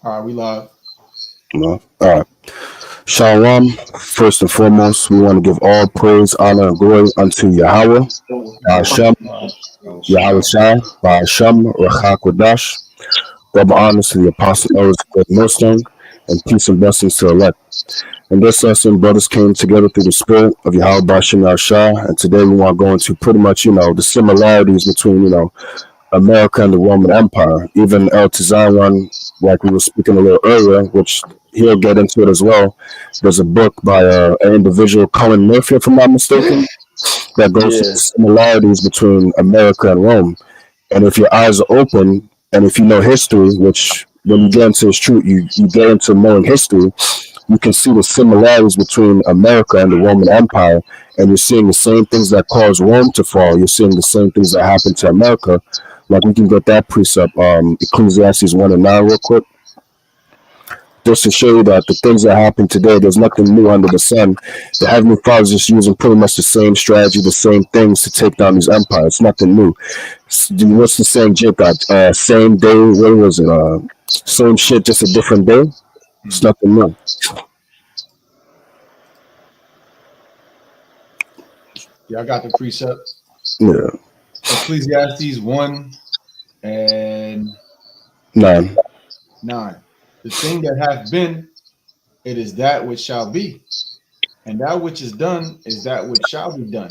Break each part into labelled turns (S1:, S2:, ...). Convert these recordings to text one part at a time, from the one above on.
S1: All right, we live.
S2: No. All right. Shalom. First and foremost, we want to give all praise, honor, and glory unto Yahweh, Hashem, Yahweh Shai, Hashem, Rachak Wadash. Double honors to the apostle elders of the Muslim, and peace and blessings to elect. And this lesson, brothers came together through the spirit of Yahweh Bashim Yahshua, and today we want to go into pretty much, the similarities between, America and the Roman Empire. Even El Tizan, like we were speaking a little earlier, which he'll get into it as well. There's a book by an individual, Colin Murphy, if I'm not mistaken, that goes through the
S3: Yeah,
S2: similarities between America and Rome. And if your eyes are open, and if you know history, which when you get into this truth, you get into knowing history, you can see the similarities between America and the Roman Empire, and you're seeing the same things that caused Rome to fall. You're seeing the same things that happened to America. Like we can get that precept, Ecclesiastes 1 and 9, real quick, just to show you that the things that happen today, there's nothing new under the sun. The Heavenly Father's just using pretty much the same strategy, the same things to take down these empires. It's nothing new. What's the saying, Jake? Same day, what was it? Same shit, just a different day. It's
S1: Mhm.
S2: nothing new.
S1: Yeah, I got the precept.
S2: Yeah.
S1: Ecclesiastes 1 and
S2: Nine.
S1: 9. The thing that hath been, it is that which shall be, and that which is done is that which shall be done.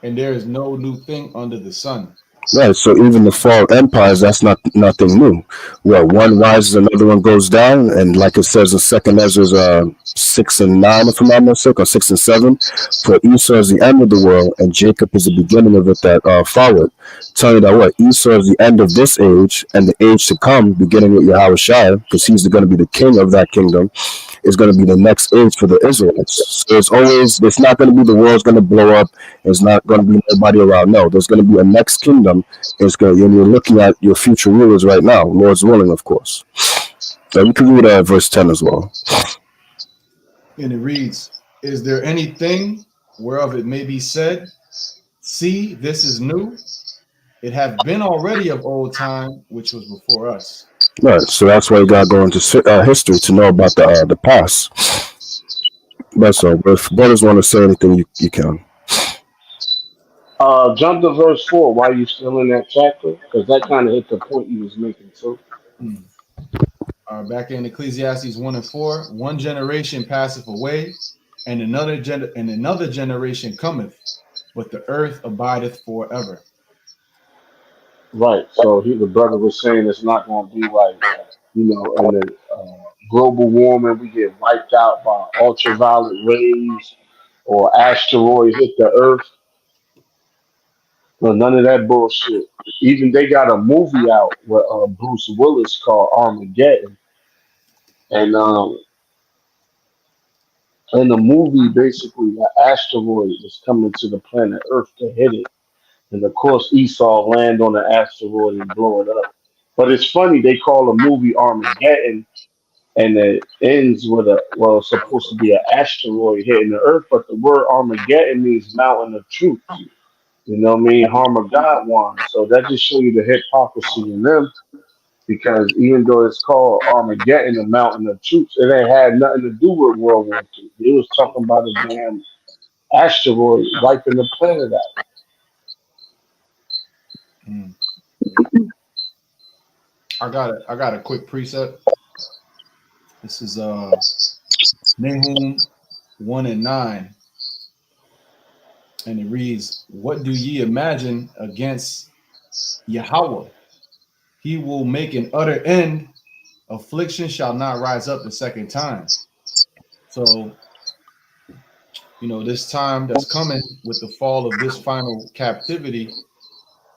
S1: And there is no new thing under the sun.
S2: Right, so even the fall of empires, that's not nothing new. Well, one rises, another one goes down, and like it says in Second Ezra 6 and 9, if I'm not mistaken, or 6 and 7, for Esau is the end of the world, and Jacob is the beginning of it that followed. Telling you that what Esau is the end of this age, and the age to come, beginning with Yahweh Shai, because he's going to be the king of that kingdom, is going to be the next age for the Israelites. So it's not going to be the world's going to blow up. It's not going to be nobody around. No, there's going to be a next kingdom. And you're looking at your future rulers right now, Lord's willing, of course. So we can read verse 10 as well.
S1: And it reads, is there anything whereof it may be said, see, this is new? It hath been already of old time, which was before us.
S2: Right, so that's why you got to go into history to know about the past. That's all. But if brothers want to say anything, you can.
S3: jump to verse 4 while you still in that chapter, because that kind of hit the point you was making too.
S1: Hmm. Back in Ecclesiastes 1 and 4, one generation passeth away, and another generation cometh, but the earth abideth forever.
S3: Right. So the brother was saying it's not going to be like, in the global warming, we get wiped out by ultraviolet rays or asteroid hit the earth. No, none of that bullshit. Even they got a movie out with Bruce Willis called Armageddon, and in the movie, basically, the asteroid is coming to the planet Earth to hit it, and of course, Esau land on the asteroid and blow it up. But it's funny they call the movie Armageddon, and it ends with it's supposed to be an asteroid hitting the Earth, but the word Armageddon means mountain of truth. You know what I mean? Harmageddon. So that just show you the hypocrisy in them. Because even though it's called Armageddon, the mountain of troops, it ain't had nothing to do with World War II. It was talking about a damn asteroid wiping the planet out.
S1: Hmm. I got a quick precept. This is Nahum 1 and 9, and it reads, what do ye imagine against Yahweh? He will make an utter end. Affliction shall not rise up the second time. So, this time that's coming with the fall of this final captivity,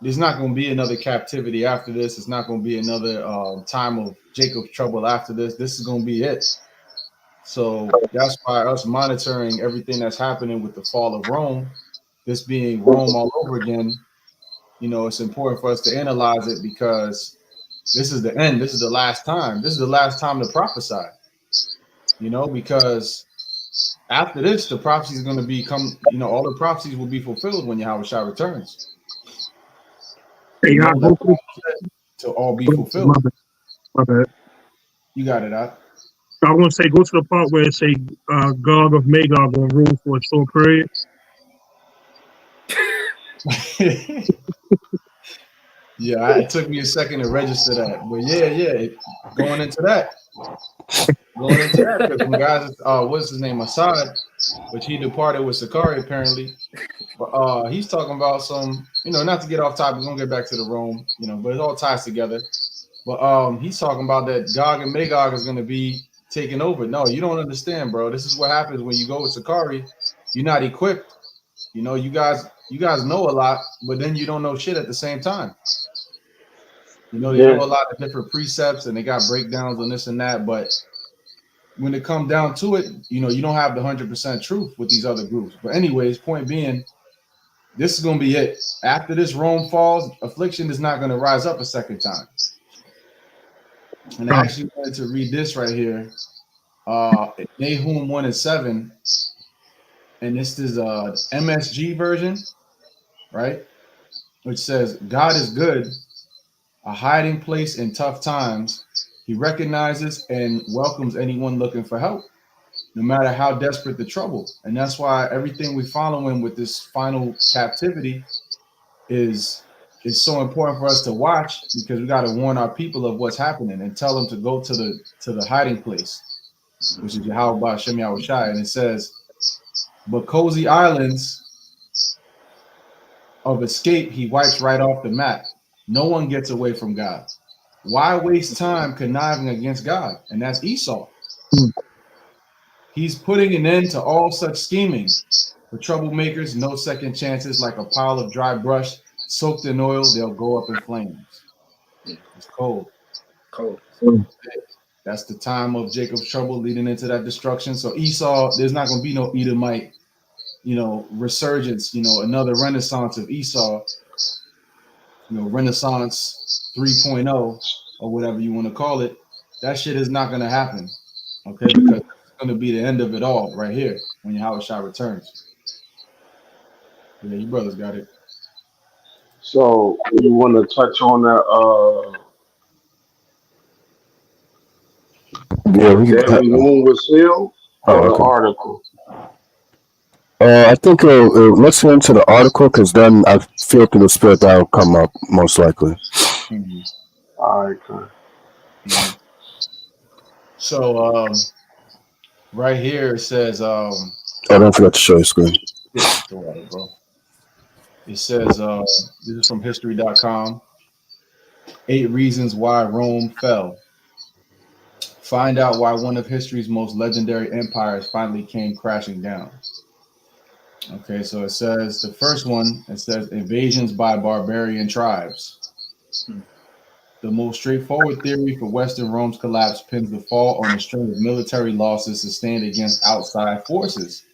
S1: there's not going to be another captivity after this. It's not going to be another time of Jacob's trouble after this. This is going to be it. So that's why us monitoring everything that's happening with the fall of Rome, this being Rome all over again, it's important for us to analyze it because this is the end. This is the last time. This is the last time to prophesy, because after this, the prophecy is going to become, all the prophecies will be fulfilled when Yahweh Shai returns.
S4: Hey, y'all,
S1: That's all to all be fulfilled.
S4: my bad.
S1: You got it out.
S4: So I want to say, go to the part where it say Gog of Magog will rule for a short period.
S1: Yeah, it took me a second to register that, but yeah, going into that, because when guys, what's his name, Assad, which he departed with Sakari apparently, but he's talking about some, not to get off topic, we're gonna get back to the Rome, but it all ties together. But he's talking about that Gog and Magog is gonna be taking over. No, you don't understand, bro. This is what happens when you go with Sakari. You're not equipped. You guys know a lot, but then you don't know shit at the same time. They know a lot of different precepts and they got breakdowns on this and that. But when it comes down to it, you don't have the 100% truth with these other groups. But anyways, point being, this is going to be it. After this Rome falls, affliction is not going to rise up a second time. And I actually wanted to read this right here. Nahum 1:7. And this is MSG version, right? Which says, God is good, a hiding place in tough times. He recognizes and welcomes anyone looking for help, no matter how desperate the trouble. And that's why everything we follow in with this final captivity is so important for us to watch, because we got to warn our people of what's happening and tell them to go to the hiding place, which is Yahweh Shem Yahushai. And it says, but cozy islands of escape he wipes right off the map. No one gets away from God. Why waste time conniving against God? And that's Esau. He's putting an end to all such scheming. For troublemakers, no second chances. Like a pile of dry brush soaked in oil, they'll go up in flames. It's cold. That's the time of Jacob's trouble leading into that destruction. So Esau, there's not going to be no Edomite, resurgence, another renaissance of Esau, Renaissance 3.0 or whatever you want to call it. That shit is not going to happen, okay? Because it's going to be the end of it all right here when Yahushua returns. Yeah, you brothers got it.
S3: So you want to touch on that?
S2: Yeah, we
S3: Deadly Wound was sealed, or the article?
S2: I think let's get into the article, because then I feel through the spirit that will come up most likely.
S1: Mm-hmm.
S3: All right,
S1: Mm-hmm. So right here it says
S2: don't forget to show your screen.
S1: Yeah, bro. It says this is from history.com. 8 reasons why Rome fell. Find out why one of history's most legendary empires finally came crashing down. Okay, so it says the first one, it says invasions by barbarian tribes. The most straightforward theory for Western Rome's collapse pins the fall on a string of military losses sustained against outside forces.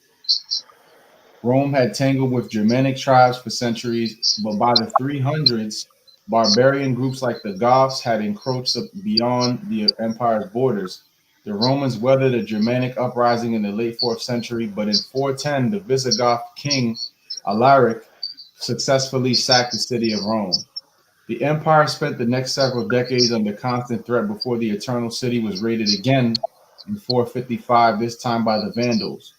S1: Rome had tangled with Germanic tribes for centuries, but by the 300s, barbarian groups like the Goths had encroached beyond the empire's borders. The Romans weathered a Germanic uprising in the late 4th century, but in 410, the Visigoth king Alaric successfully sacked the city of Rome. The empire spent the next several decades under constant threat before the Eternal City was raided again in 455, this time by the Vandals.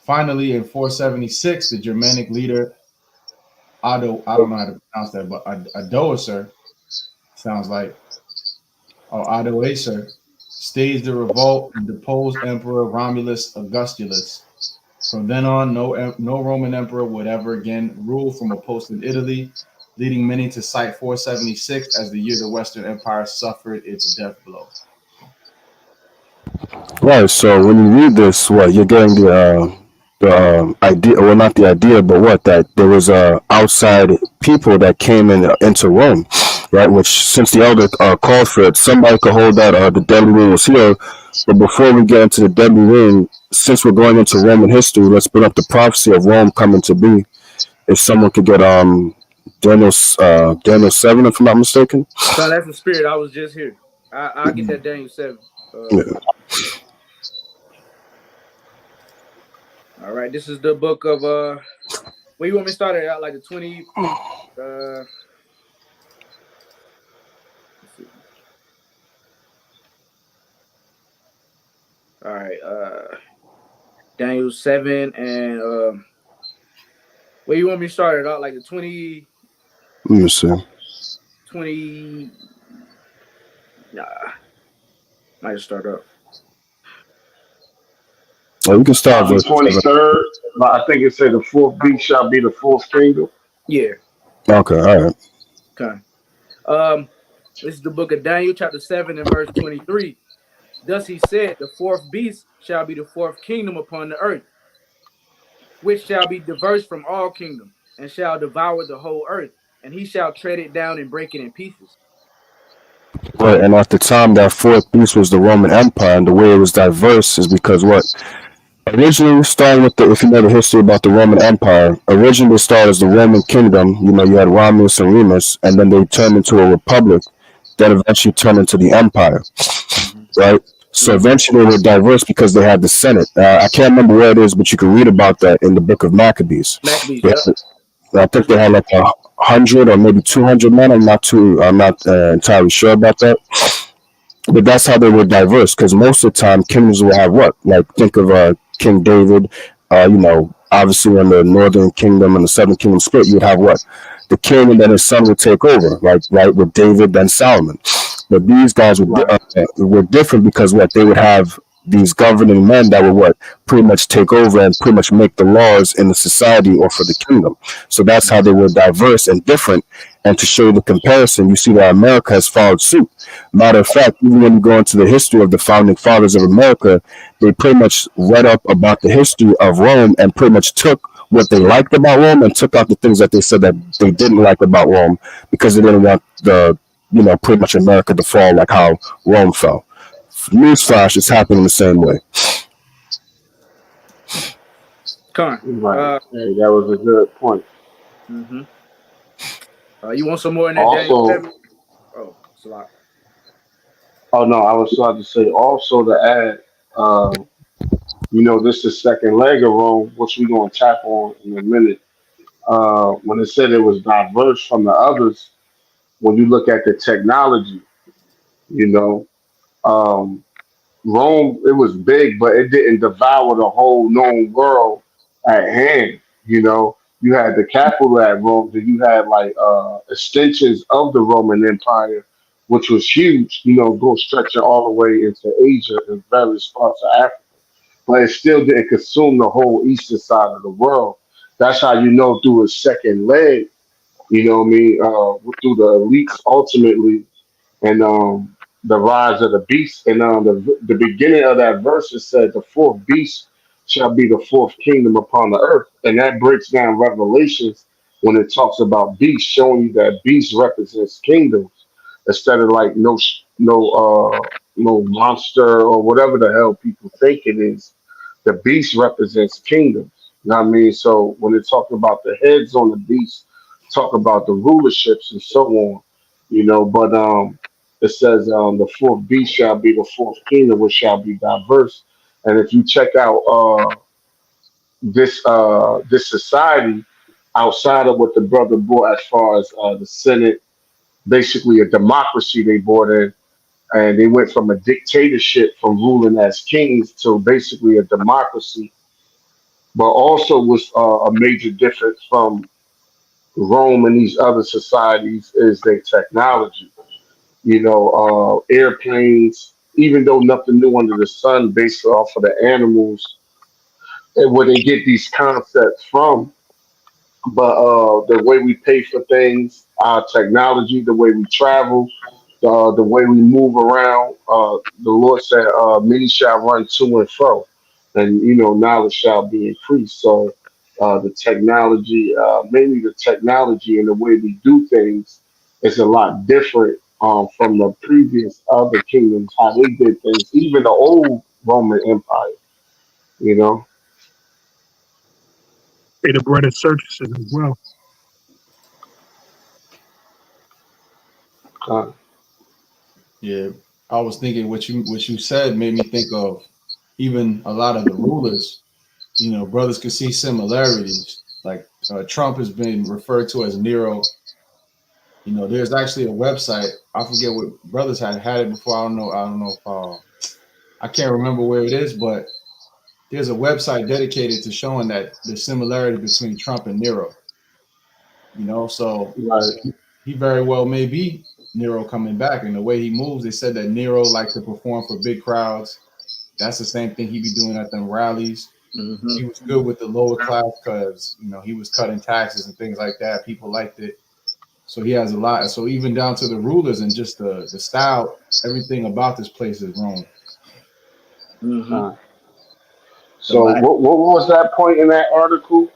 S1: Finally, in 476, the Germanic leader I don't know how to pronounce that, but Adoacer sounds like, or Adoacer, staged the revolt and deposed Emperor Romulus Augustulus. From then on, no Roman emperor would ever again rule from a post in Italy, leading many to cite 476 as the year the Western Empire suffered its death blow.
S2: Right. So when you read this, you're getting the idea, well, not the idea, but that there was outside people that came into Rome, right? Which, since the elder called for it, somebody could hold that the deadly wound was here. But before we get into the deadly wound, since we're going into Roman history, let's bring up the prophecy of Rome coming to be. If someone could get Daniel 7, if I'm not mistaken.
S5: No, that's the spirit. I was just here. I'll get that Daniel 7.
S2: Yeah.
S5: All right, this is the book of where you want me to start it out, like the 20 let's see. All right. Daniel 7 and where you want me to start it out? Like the 20,
S2: Let me see.
S5: 20. Nah, might just start up.
S2: Oh, we can start
S3: The
S2: verse 7.
S3: 23rd. I think it said the fourth beast shall be the fourth kingdom.
S5: Yeah.
S2: Okay, all right.
S5: Okay. This is the book of Daniel, chapter 7 and verse 23. Thus he said, the fourth beast shall be the fourth kingdom upon the earth, which shall be diverse from all kingdom, and shall devour the whole earth, and he shall tread it down and break it in pieces.
S2: Right, and at the time that fourth beast was the Roman Empire, and the way it was diverse is because what? Originally, starting with the, if you know the history about the Roman Empire, originally it started as the Roman Kingdom. You know, you had Romulus and Remus, and then they turned into a republic, that eventually turned into the empire, right? So eventually they were diverse because they had the Senate. I can't remember where it is, but you can read about that in the book of Maccabees.
S5: Maccabees,
S2: They
S5: yeah.
S2: had, I think they had like 100 or maybe 200 men. I'm not entirely sure about that. But that's how they were diverse, because most of the time kingdoms will have what? Like think of King David. You know, obviously when the Northern Kingdom and the Southern Kingdom split, you would have what? The king and then his son would take over, like right with David, then Solomon. But these guys
S3: Right.
S2: were different because what they would have these governing men that would what pretty much take over and pretty much make the laws in the society or for the kingdom. So that's how they were diverse and different. And to show you the comparison, you see that America has followed suit. Matter of fact, even when you go into the history of the founding fathers of America, they pretty much read up about the history of Rome and pretty much took what they liked about Rome and took out the things that they said that they didn't like about Rome because they didn't want pretty much America to fall like how Rome fell. Newsflash, it's happening the same way.
S5: Con.
S3: Right. Hey, that was a good point.
S5: Mm-hmm. You want some more in that Daniel
S3: Also,
S5: 7? Oh, it's a lot.
S3: oh no, I was about to say also to add, this is second leg of Rome, which we're going to tap on in a minute. When it said it was diverse from the others, when you look at the technology, you know, um, Rome, it was big, but it didn't devour the whole known world at hand. You had the capital at Rome, then you had like extensions of the Roman Empire, which was huge, go stretching all the way into Asia and various parts of Africa. But it still didn't consume the whole eastern side of the world. That's how you know through its second leg, what I mean, through the elites ultimately and the rise of the beast. And the beginning of that verse it said, "The fourth beast shall be the fourth kingdom upon the earth," and that breaks down Revelations when it talks about beast, showing you that beast represents kingdoms instead of like no monster or whatever the hell people think it is. The beast represents kingdoms. You know what I mean? So when they talk about the heads on the beast, talk about the rulerships and so on, but it says the fourth beast shall be the fourth kingdom, which shall be diverse. And if you check out this society outside of what the brother brought as far as the Senate, basically a democracy they brought in, and they went from a dictatorship from ruling as kings to basically a democracy. But also was a major difference from Rome and these other societies is their technology. Airplanes, even though nothing new under the sun, based off of the animals and where they get these concepts from. But the way we pay for things, our technology, the way we travel, the way we move around, the Lord said, "Many shall run to and fro, and knowledge shall be increased." So mainly the technology and the way we do things, is a lot different from the previous other kingdoms, how they did things, even the old Roman Empire. You know,
S4: They the bread of circuses as well.
S3: uh,
S1: Yeah, I was thinking what you said made me think of even a lot of the rulers. Brothers could see similarities. Like Trump has been referred to as Nero. There's actually a website. I forget what brothers had it before. I don't know. If I can't remember where it is, but there's a website dedicated to showing that the similarity between Trump and Nero. So
S3: Right.
S1: he very well may be Nero coming back. And the way he moves, they said that Nero liked to perform for big crowds. That's the same thing he be doing at them rallies.
S5: Mm-hmm.
S1: He was good with the lower class because he was cutting taxes and things like that. People liked it. So he has a lot. So even down to the rulers and just the style, everything about this place is wrong.
S5: Mm-hmm.
S3: So what was that point in that article?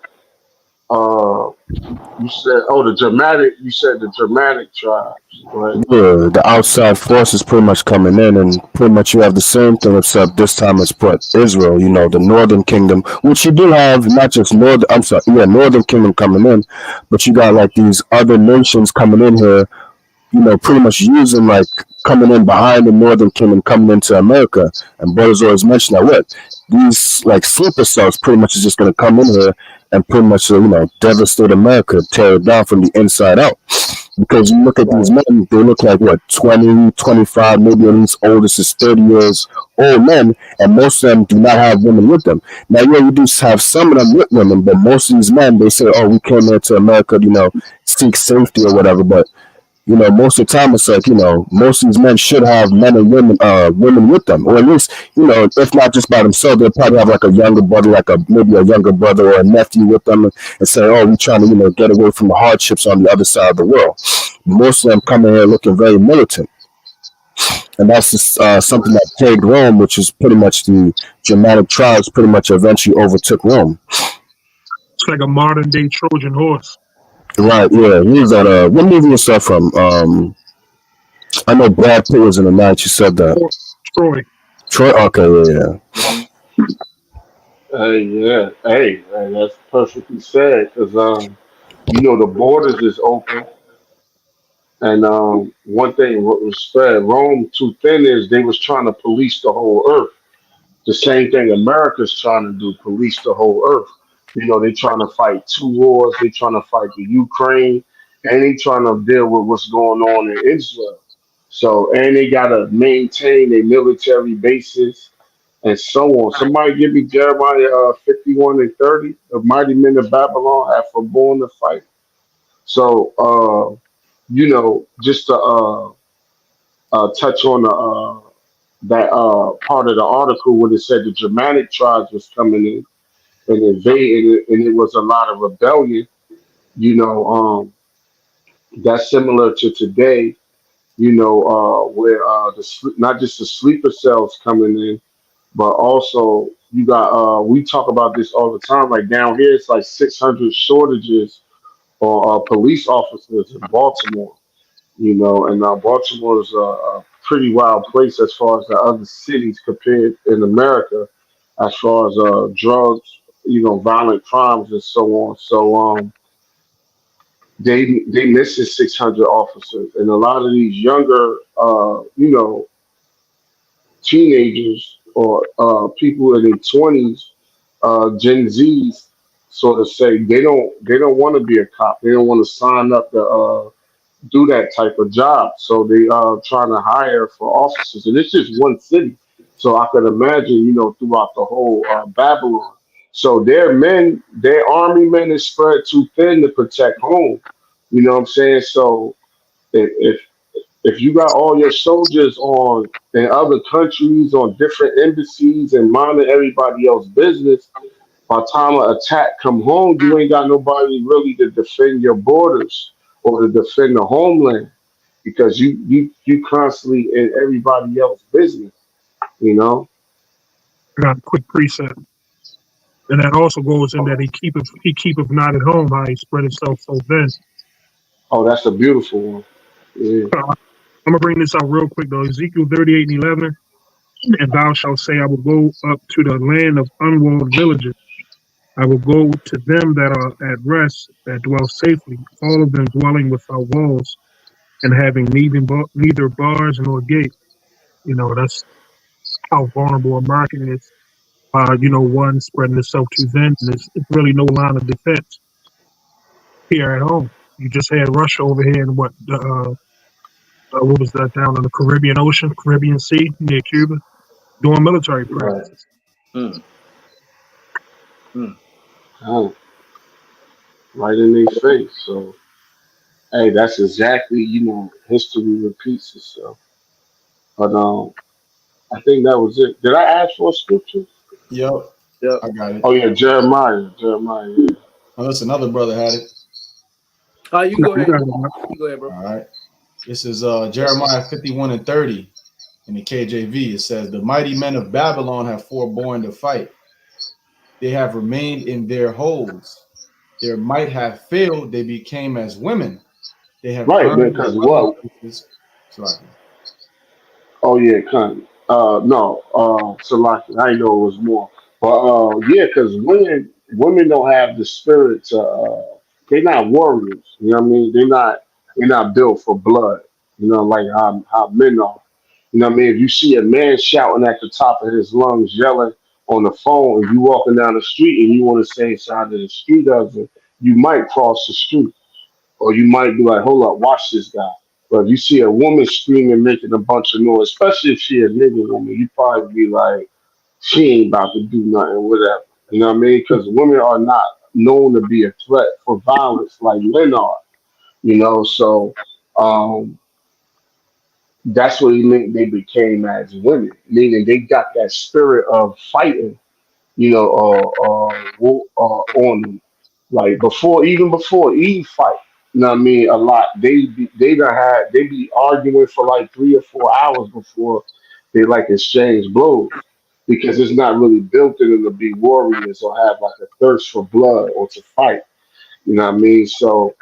S3: You said, you said the Germanic tribes, right?
S2: Yeah, the outside forces pretty much coming in, and pretty much you have the same thing, except this time it's brought Israel, the Northern Kingdom, which you do have not just Northern Kingdom coming in, but you got like these other nations coming in here, pretty much using like coming in behind the Northern Kingdom coming into America. And brothers always mention that what these like sleeper cells pretty much is just going to come in here and pretty much devastate America, tear it down from the inside out. Because you look at these men, they look like what 20, 25, maybe at least oldest is 30 years old men, and most of them do not have women with them. Now, yeah, you do have some of them with women, but most of these men, they say, "Oh, we came here to America, seek safety or whatever." But most of the time it's like, most of these men should have men and women with them, or at least, if not just by themselves, they'll probably have like a younger brother, maybe a younger brother or a nephew with them, and say, "Oh, we're trying to, get away from the hardships on the other side of the world." Most of them coming here looking very militant, and that's just, something that plagued Rome, which is pretty much the Germanic tribes pretty much eventually overtook Rome.
S4: It's like a modern day Trojan horse.
S2: Right, yeah. He was at what movie was that from? I know Brad Pitt was in the night. You said that. Troy. Okay, yeah.
S3: Yeah. Hey, that's perfectly said. Because the borders is open, and one thing what was spread Rome too thin is they was trying to police the whole earth. The same thing America's trying to do, police the whole earth. They're trying to fight two wars. They're trying to fight the Ukraine, and they trying to deal with what's going on in Israel. So, and they got to maintain their military bases and so on. Somebody give me Jeremiah 51 and 30. The mighty men of Babylon have forborne to fight. So, just to touch on that part of the article when it said the Germanic tribes was coming in and invading, and it was a lot of rebellion. That's similar to today. Where not just the sleeper cells coming in, but also you got. We talk about this all the time. Like down here, it's like 600 shortages on police officers in Baltimore. And Baltimore is a pretty wild place as far as the other cities compared in America, as far as drugs, violent crimes and so on. So they missing 600 officers, and a lot of these younger, teenagers or people in their 20s, Gen Zs, sort of say they don't want to be a cop. They don't want to sign up to do that type of job. So they are trying to hire for officers, and it's just one city. So I could imagine, throughout the whole Babylon. So their army men is spread too thin to protect home. You know what I'm saying? So if if you got all your soldiers on in other countries on different embassies and minding everybody else's business, by the time an attack come home, you ain't got nobody really to defend your borders or to defend the homeland because you constantly in everybody else's business, you know.
S4: Got a quick precept. And that also goes in that he keepeth not at home, how he spread himself so thin.
S3: Oh, that's a beautiful one. Yeah.
S4: I'm gonna bring this out real quick though. Ezekiel 38 and 11. And thou shalt say, I will go up to the land of unwalled villages. I will go to them that are at rest, that dwell safely, all of them dwelling without walls, and having neither bars nor gate. That's how vulnerable America is. One spreading itself too thin, and it's really no line of defense here at home. You just had Russia over here in what was that down in the Caribbean Ocean, Caribbean Sea near Cuba? doing military
S3: Right.
S4: practices.
S5: Mm. Mm.
S3: Oh, right in their face. So, hey, that's exactly, history repeats itself. But I think that was it. Did I ask for a scripture?
S1: Yep,
S5: Yep.
S1: I got it.
S3: Oh yeah, Jeremiah. Jeremiah. Yeah.
S1: Unless another brother had it.
S5: You can
S4: No,
S5: go
S4: you
S5: ahead.
S4: got it, man.
S5: You go ahead, bro.
S1: All right. This is Jeremiah 51:30 in the KJV. It says, "The mighty men of Babylon have forborne to fight. They have remained in their holds. Their might have failed. They became as women. They have
S3: Right,
S1: burned their
S3: because
S1: dwelling
S3: what?
S1: places." Sorry.
S3: Oh yeah, kind. No, Salaki. I know it was more, but yeah, because women don't have the spirit to. They're not warriors. You know what I mean? They're not built for blood. Like how men are. You know what I mean? If you see a man shouting at the top of his lungs, yelling on the phone, and you walking down the street and you want to say side of the street of it, you might cross the street. Or you might be like, hold up, watch this guy. But if you see a woman screaming, making a bunch of noise, especially if she a nigga woman, you probably be like, she ain't about to do nothing, whatever. You know what I mean? Because women are not known to be a threat for violence like men are. So um, that's what he meant they became as women, meaning they got that spirit of fighting, on them. Like even before Eve fight, you know what I mean? A lot. They be arguing for like 3 or 4 hours before they like exchange blows because it's not really built in them to be warriors or have like a thirst for blood or to fight. You know what I mean? So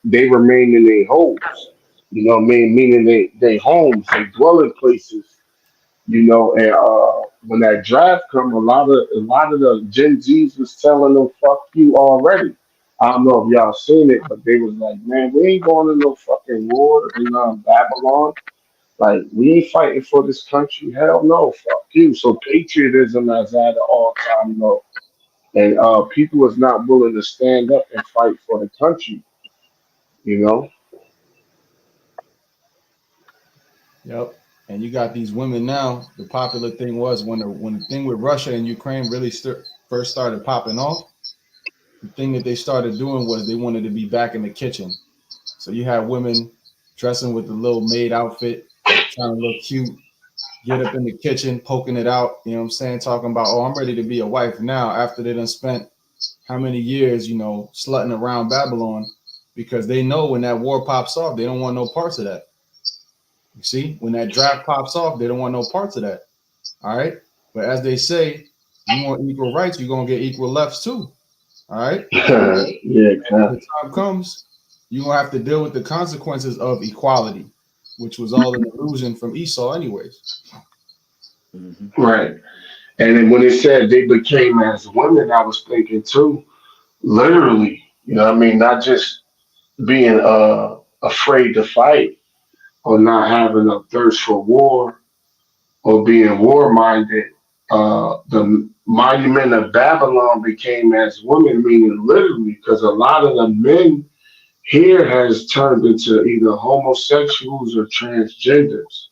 S3: they remain in their homes. You know what I mean? Meaning they homes, they dwelling places, and when that draft come, a lot of the Gen Zs was telling them "fuck you" already. I don't know if y'all seen it, but they was like, "Man, we ain't going to no fucking war in Babylon. Like, we ain't fighting for this country. Hell no, fuck you." So patriotism is at an all-time low, and people is not willing to stand up and fight for the country. You know,
S1: Yep. And you got these women now. The popular thing was when the thing with Russia and Ukraine really first started popping off. The thing that they started doing was they wanted to be back in the kitchen. So you have women dressing with the little maid outfit, trying to look cute, get up in the kitchen, poking it out. You know what I'm saying? Talking about, oh, I'm ready to be a wife now after they done spent how many years, slutting around Babylon, because they know when that war pops off, they don't want no parts of that. You see, when that draft pops off, they don't want no parts of that. All right. But as they say, you want equal rights, you're gonna get equal lefts too. All right.
S3: yeah,
S1: When the time comes, you're gonna have to deal with the consequences of equality, which was all an illusion from Esau, anyways.
S5: Mm-hmm.
S3: right. And then when it said they became as women, I was thinking too, literally. You know what I mean? Not just being afraid to fight or not having a thirst for war or being war minded. The mighty men of Babylon became as women, meaning literally, because a lot of the men here has turned into either homosexuals or transgenders.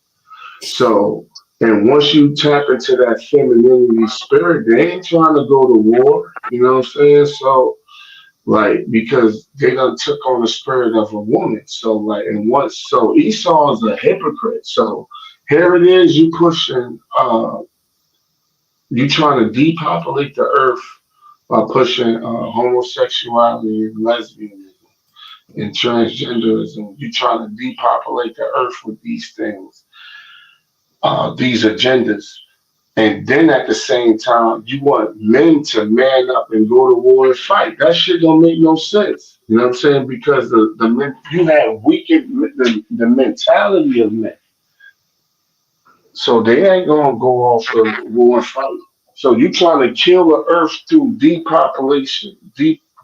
S3: So, and once you tap into that femininity spirit, they ain't trying to go to war. You know what I'm saying? So, like, because they done took on the spirit of a woman. So, like, so Esau is a hypocrite. So here it is, you trying to depopulate the earth by pushing homosexuality and lesbianism and transgenderism. You trying to depopulate the earth with these things, these agendas. And then at the same time, you want men to man up and go to war and fight. That shit don't make no sense. You know what I'm saying? Because the men, you have weakened the mentality of men. So they ain't gonna go off to war and fight. So you trying to kill the earth through depopulation,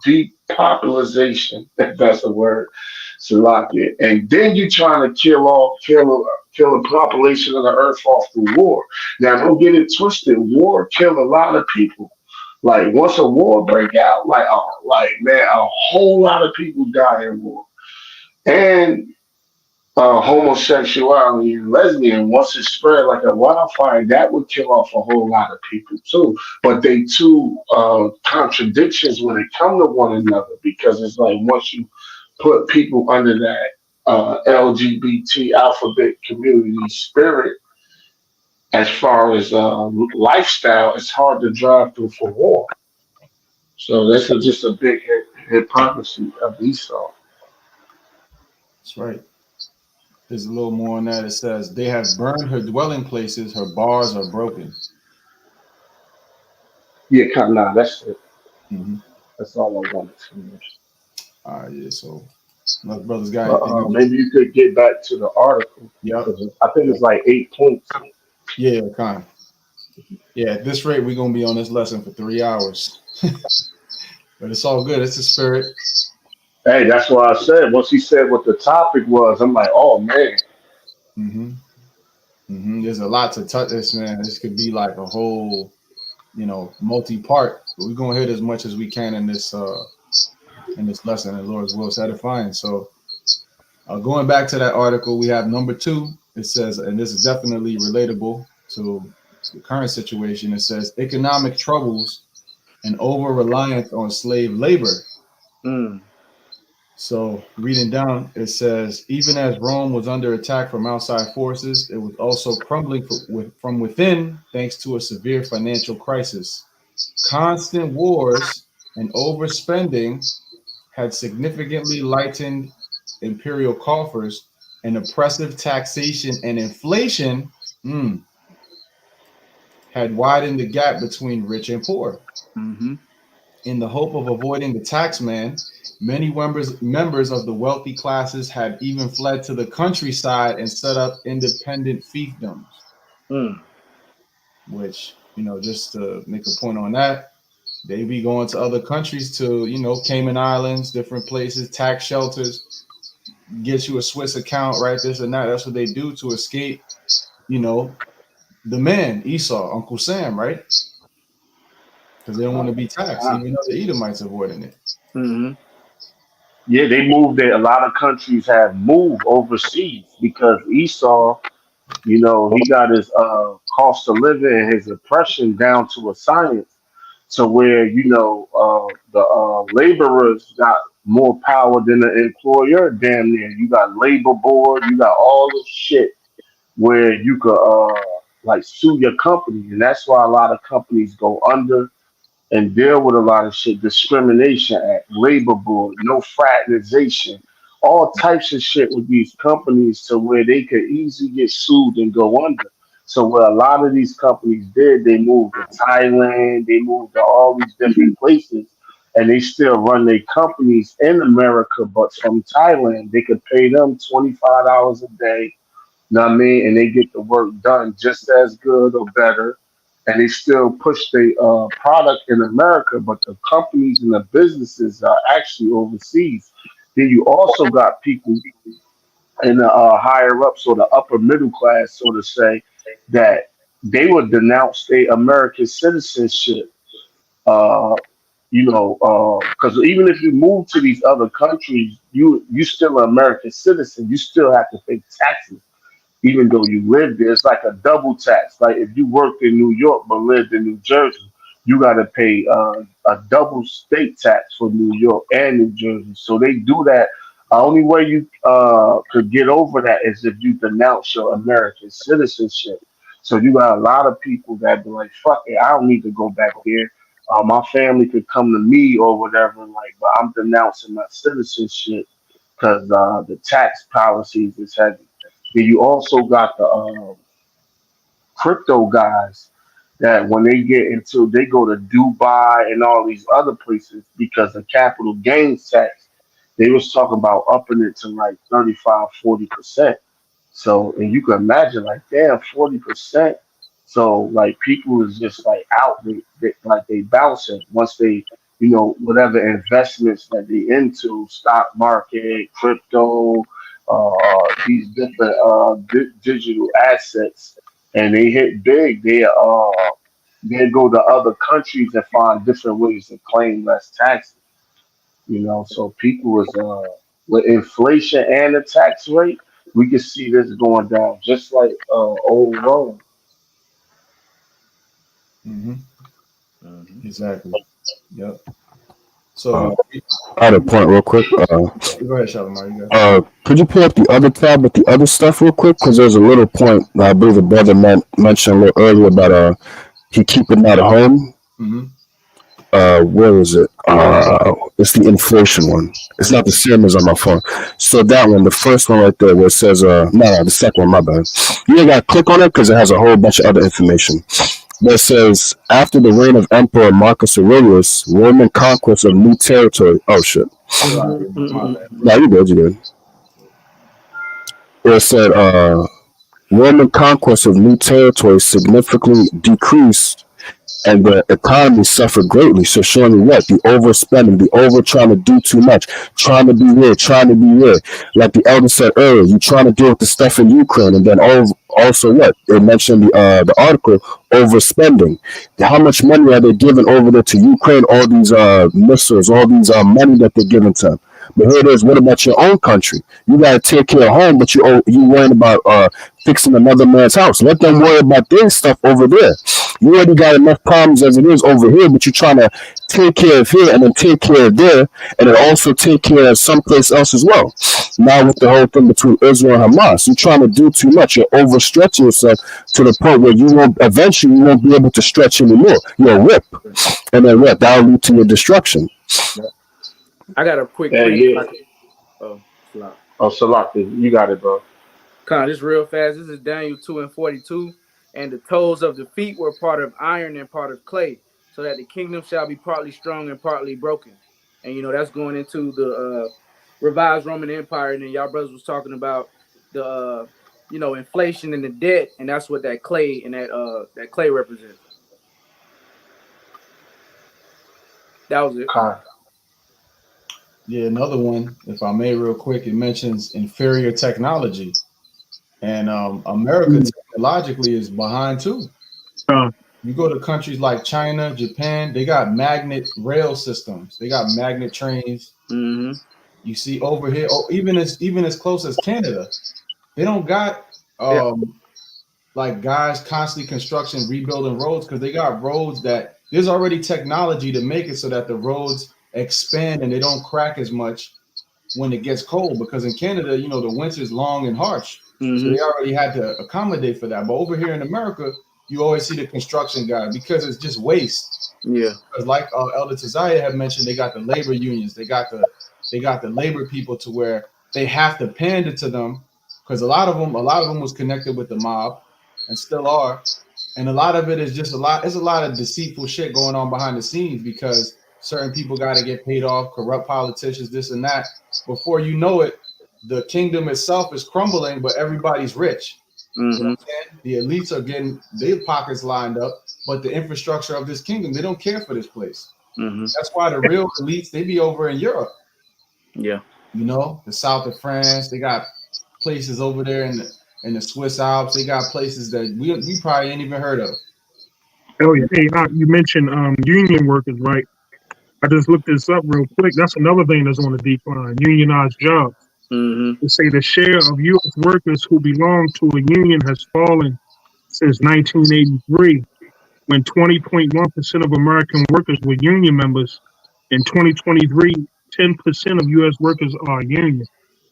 S3: depopulation, if that's a word, Salakia. And then you trying to kill the population of the earth off through war. Now don't get it twisted. War kill a lot of people. Like once a war break out, like man, a whole lot of people die in war. And homosexuality and lesbian, once it spread like a wildfire, that would kill off a whole lot of people too. But they two contradictions when it come to one another, because it's like once you put people under that LGBT alphabet community spirit, as far as lifestyle, it's hard to drive through for war. So that's just a big hypocrisy of Esau.
S1: That's right. There's a little more on that. It says, they have burned her dwelling places, her bars are broken.
S3: Yeah, kind of. Nah, that's it.
S1: Mm-hmm.
S3: That's all I wanted to know.
S1: All right, yeah. So, my brother's got anything else?
S3: Maybe you could get back to the article.
S1: Yep.
S3: I think it's like 8 points.
S1: Yeah, kind of. Yeah, at this rate, we're gonna be on this lesson for 3 hours. But it's all good. It's the spirit.
S3: Hey, that's why I said once he said what the topic was, I'm like, oh man.
S1: Mm-hmm. Mm-hmm. There's a lot to touch this, man. This could be like a whole, multi-part. But we're gonna hit as much as we can in this lesson, and Lord's will is edifying. So, going back to that article, we have number 2. It says, and this is definitely relatable to the current situation. It says economic troubles and over reliance on slave labor.
S5: Mm.
S1: So, reading down, it says, even as Rome was under attack from outside forces, it was also crumbling from within thanks to a severe financial crisis. Constant wars and overspending had significantly lightened imperial coffers, and oppressive taxation and inflation had widened the gap between rich and poor.
S5: Mm-hmm.
S1: In the hope of avoiding the taxman, many members of the wealthy classes had even fled to the countryside and set up independent fiefdoms.
S5: Mm.
S1: Which, just to make a point on that, they be going to other countries to, Cayman Islands, different places, tax shelters, get you a Swiss account, right? This and that. That's what they do to escape, the man, Esau, Uncle Sam, right? Because they don't want to be taxed, even though the Edomites avoiding it.
S5: Mm-hmm.
S3: Yeah, they moved it. A lot of countries have moved overseas because Esau, he got his cost of living and his oppression down to a science. So where the laborers got more power than the employer, damn near. You got labor board, you got all this shit where you could like sue your company, and that's why a lot of companies go under and deal with a lot of shit. Discrimination Act, labor board, no fraternization, all types of shit with these companies to where they could easily get sued and go under. So what a lot of these companies did, they moved to Thailand, they moved to all these different places, and they still run their companies in America, but from Thailand. They could pay them $25 a day, know what I mean? And they get the work done just as good or better. And they still push their product in America, but the companies and the businesses are actually overseas. Then you also got people in the higher ups or the upper middle class, so to say, that they would denounce their American citizenship. Uh, because even if you move to these other countries, you still an American citizen. You still have to pay taxes even though you live there. It's like a double tax. Like if you worked in New York but lived in New Jersey, you got to pay a double state tax for New York and New Jersey. So they do that. The only way you could get over that is if you denounce your American citizenship. So you got a lot of people that be like, "Fuck it, I don't need to go back there. My family could come to me or whatever." Like, but I'm denouncing my citizenship because the tax policies is heavy. Then you also got the crypto guys that when they go to Dubai and all these other places because of capital gains tax, they was talking about upping it to like 35, 40%. So, and you can imagine like, damn, 40%. So like people is just like out, like they bouncing once they, whatever investments that they into, stock market, crypto, these different digital assets, and they hit big. They go to other countries and find different ways to claim less taxes. So people was with inflation and the tax rate. we can see this going down, just like old Rome.
S1: Hmm.
S5: Mhm.
S1: Exactly. Yep.
S2: Uh,
S1: So
S2: I had a point real quick.
S1: go ahead, Shalimar. You got.
S2: Could you pull up the other tab with the other stuff real quick? Because there's a little point that I believe the brother mentioned a little earlier about he keeping that at home.
S1: Mm-hmm.
S2: Where is it? It's the inflation one. It's not the same as on my phone. So that one, the first one right there, where it says no, the second one, my bad. You ain't got to click on it because it has a whole bunch of other information. But it says after the reign of Emperor Marcus Aurelius, Roman conquest of new territory. Oh shit!
S1: My bad.
S2: No, you good, you good. It said Roman conquest of new territory significantly decreased and the economy suffered greatly. So showing me what? The overspending, the over trying to do too much, trying to be rich, trying to be rich. Like the elder said earlier, you trying to deal with the stuff in Ukraine, and then also what? They mentioned the article, overspending. How much money are they giving over there to Ukraine? All these missiles, all these money that they're giving to them. But here it is. What about your own country? You gotta take care of home, but you worrying about fixing another man's house. Let them worry about their stuff over there. You already got enough problems as it is over here, but you're trying to take care of here and then take care of there, and then also take care of someplace else as well. Now with the whole thing between Israel and Hamas, you're trying to do too much. You're overstretching yourself to the point where you won't be able to stretch anymore. You'll rip, and then what? That'll lead to your destruction.
S5: I got a quick
S3: Yeah,
S5: read.
S3: yeah.
S5: Oh, slap.
S3: Oh, Salaki, you got it, bro.
S5: Con, this real fast. This is Daniel 2:42. And the toes of the feet were part of iron and part of clay, so that the kingdom shall be partly strong and partly broken. And that's going into the revised Roman Empire. And then y'all brothers was talking about the inflation and the debt, and that's what that clay and that clay represents. That was it.
S3: Con.
S1: Yeah, another one, if I may, real quick. It mentions inferior technology, and America technologically is behind too. You go to countries like China, Japan, they got magnet rail systems. They got magnet trains.
S5: Mm-hmm.
S1: You see over here, even as close as Canada, they don't got like guys constantly construction rebuilding roads because they got roads that there's already technology to make it so that the roads expand and they don't crack as much when it gets cold. Because in Canada, the winter's long and harsh, so they already had to accommodate for that. But over here in America, you always see the construction guy because it's just waste.
S5: Yeah.
S1: Because like Elder Tazaya had mentioned, they got the labor unions, they got the labor people to where they have to pander to them because a lot of them was connected with the mob and still are, and a lot of it is just it's a lot of deceitful shit going on behind the scenes because certain people got to get paid off, corrupt politicians, this and that. Before you know it, the kingdom itself is crumbling, but everybody's rich.
S5: Mm-hmm.
S1: The elites are getting their pockets lined up, but the infrastructure of this kingdom, they don't care for this place.
S5: Mm-hmm.
S1: That's why the real elites, they be over in Europe.
S5: Yeah.
S1: The south of France, they got places over there in the Swiss Alps. They got places that we probably ain't even heard of.
S4: Oh yeah. Hey, you mentioned union workers, right? I just looked this up real quick. That's another thing that's on the decline. Unionized jobs.
S5: Mm-hmm.
S4: They say the share of U.S. workers who belong to a union has fallen since 1983, when 20.1% of American workers were union members. In 2023, 10% of U.S. workers are union.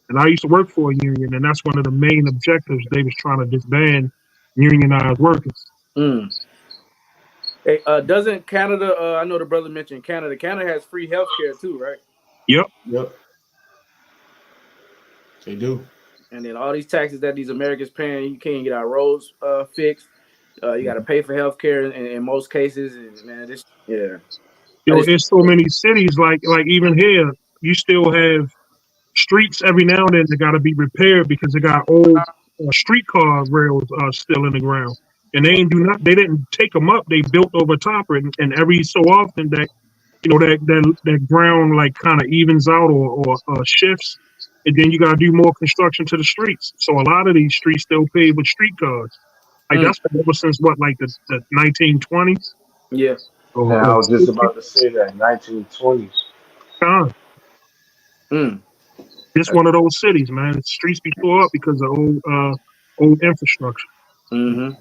S4: And I used to work for a union, and that's one of the main objectives. They was trying to disband unionized workers.
S5: Mm. Hey, doesn't Canada? I know the brother mentioned Canada. Canada has free health care too, right?
S4: Yep.
S1: They do.
S5: And then all these taxes that these Americans paying, you can't get our roads fixed. You got to pay for health care in most cases. And man,
S4: There's so many cities like even here, you still have streets every now and then that got to be repaired because they got old streetcar rails still in the ground, and they ain't do not. They didn't take them up. They built over top of it, and every so often that ground like kind of evens out or shifts, and then you got to do more construction to the streets. So a lot of these streets still paved with streetcars. Like that's been ever since the 1920s.
S5: Yeah.
S3: I was just about to say that 1920s.
S4: It's one of those cities, man. The streets be tore up because of old infrastructure.
S5: Mm-hmm.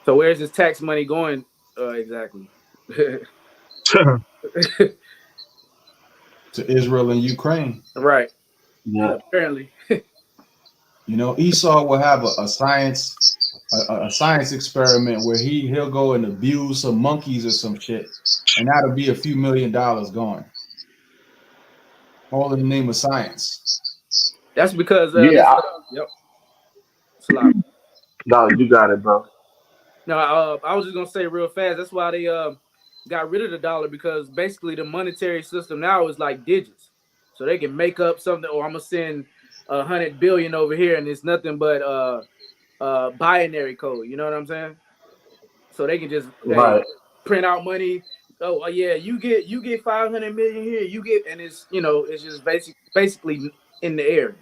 S5: So where's this tax money going exactly?
S1: To Israel and Ukraine.
S5: Right.
S3: Yeah.
S5: Apparently.
S1: You know, Esau will have a science experiment where he'll go and abuse some monkeys or some shit, and that'll be a few $1 million gone, all in the name of science.
S5: That's because
S3: Yeah.
S5: yep. Slop.
S3: No, you got it, bro.
S5: No, I was just gonna say real fast. That's why they got rid of the dollar, because basically the monetary system now is like digits, so they can make up something. Or I'm gonna send 100 billion over here, and it's nothing but binary code. You know what I'm saying? So they can just
S3: Right.
S5: print out money. Oh yeah, you get 500 million here. You get, and it's it's just basically in the air.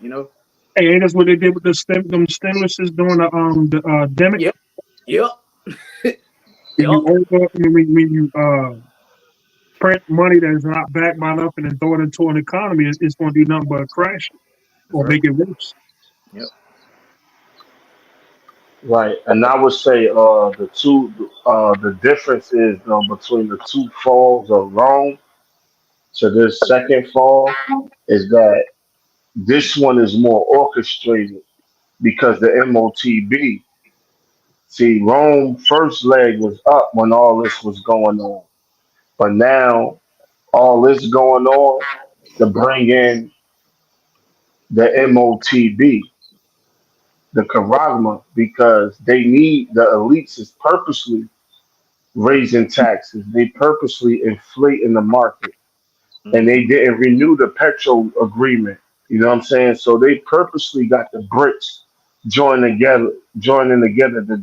S4: Hey, ain't that's what they did with them stimuluses during the demic?
S5: Yep. Yep.
S4: When you when you print money that is not backed by nothing and throw it into an economy, it's going to do nothing but crash it or make it worse.
S5: Yep.
S3: Right. And I would say the difference is between the two falls of Rome to this second fall is that this one is more orchestrated because the MOTB. See, Rome first leg was up when all this was going on. But now all this going on to bring in the MOTB, the Charagma, because they need the elites is purposely raising taxes. They purposely inflating the market. And they didn't renew the petrol agreement. You know what I'm saying? So they purposely got the BRICS joining together to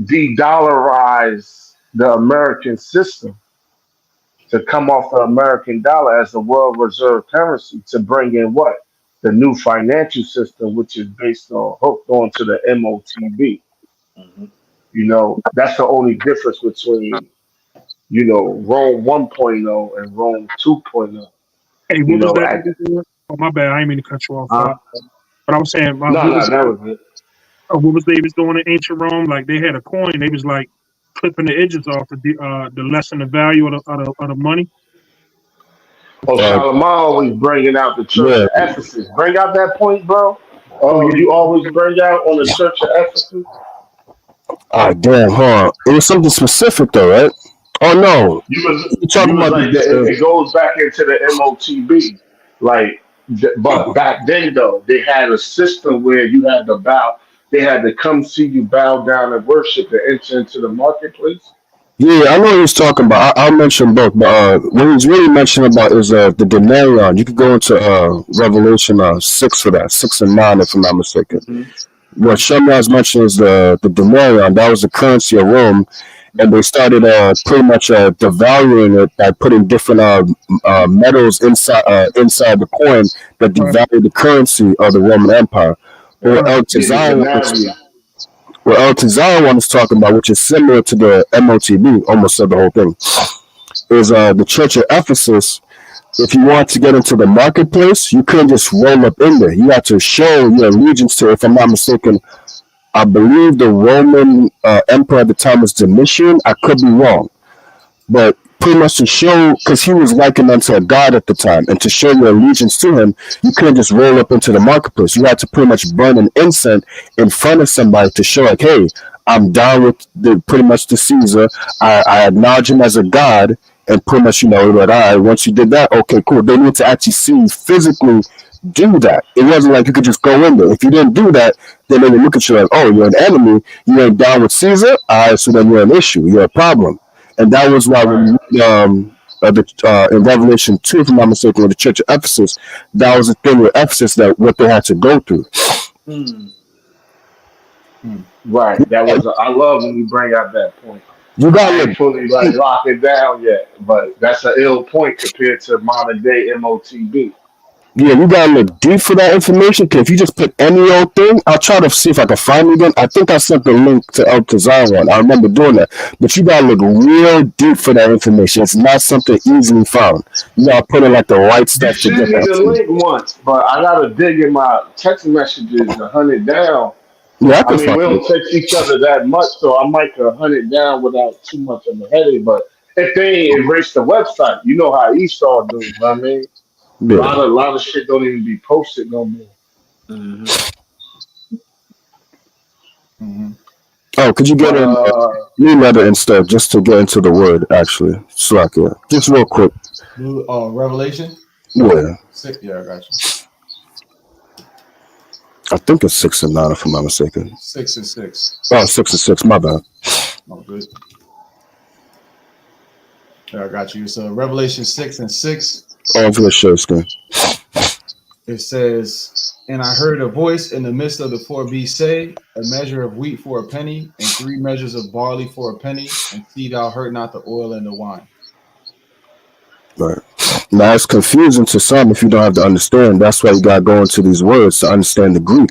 S3: de-dollarize the American system, to come off the American dollar as the world reserve currency, to bring in what? The new financial system, which is based on hooked onto the MOTB.
S5: Mm-hmm.
S3: You know, that's the only difference between, Rome 1.0 and Rome 2.0.
S4: Hey, what was that? Oh, my bad. I didn't mean to cut you off. But I was saying,
S3: that was it.
S4: What was they was doing in ancient Rome? Like they had a coin. They was like clipping the edges off to lessen the value of the money.
S3: Oh, Solomon always bringing out the Church of Ephesus. Bring out that point, bro. You always bring out on the Church of Ephesus.
S2: Damn, huh? It was something specific, though, right? Oh no,
S3: you're talking about it goes back into the MOTB, but back then though they had a system where you had to bow. They had to come see you, bow down and worship to enter into the marketplace.
S2: Yeah, I know what he's talking about. I'll mention both, but what he's really mentioning about is the denarion. You could go into Revelation 6 for that, 6 and 9, if I'm not mistaken. Mm-hmm. What Shemaiah's mentioned is the denarion. That was the currency of Rome, and they started pretty much devaluing it by putting different metals inside the coin that devalued the currency of the Roman Empire. Or what El Tazar is talking about, which is similar to the MOTB, almost said the whole thing, is the Church of Ephesus. If you want to get into the marketplace, you couldn't just roll up in there. You had to show your allegiance to, if I'm not mistaken, I believe the Roman emperor at the time was Domitian. I could be wrong. But pretty much to show, because he was likened unto a god at the time, and to show your allegiance to him, you couldn't just roll up into the marketplace. You had to pretty much burn an incense in front of somebody to show, like, hey, I'm down with pretty much the Caesar. I acknowledge him as a god, and pretty much, all right, once you did that, okay, cool. They need to actually see you physically do that. It wasn't like you could just go in there. If you didn't do that, then they would look at you like, oh, you're an enemy. You ain't down with Caesar? All right, so then you're an issue. You're a problem. And that was why when in Revelation 2, if I'm not mistaken, with the Church of Ephesus, that was the thing with Ephesus, that what they had to go through.
S3: Right. That was. I love when you bring out that point.
S2: You got
S3: to fully lock it down yet, but that's an ill point compared to modern day MOTB.
S2: Yeah, you gotta look deep for that information. Cause if you just put any old thing, I'll try to see if I can find it again. I think I sent the link to El Tazar one. I remember doing that. But you gotta look real deep for that information. It's not something easily found. You gotta put in like the right
S3: You
S2: stuff to
S3: sent
S2: get
S3: me
S2: that.
S3: the link once, but I gotta dig in my text messages to hunt it down.
S2: Yeah, I
S3: I
S2: can
S3: mean,
S2: find
S3: we
S2: it.
S3: don't text each other that much, so I might could hunt it down without too much of a headache. But if they ain't erase the website, you know how Esau do. You know what I mean,
S2: Yeah.
S3: a lot of shit don't even be posted no more.
S5: Hmm.
S1: Mhm.
S2: Oh, could you get
S3: But
S2: in me letter instead, just to get into the word actually? Slack, yeah. Just real quick.
S1: Revelation.
S2: Yeah.
S1: Yeah, I got you.
S2: I think it's 6 and 9 if I'm not mistaken.
S1: 6 and 6.
S2: Oh, 6 and 6, my bad.
S1: Oh, good. Yeah, I got you. So Revelation 6 and 6.
S2: Oh, for the share screen.
S1: It says, "And I heard a voice in the midst of the four beasts say, a measure of wheat for a penny, and 3 measures of barley for a penny, and see thou hurt not the oil and the wine."
S2: Right. Now it's confusing to some if you don't have to understand. That's why you gotta go into these words to understand the Greek.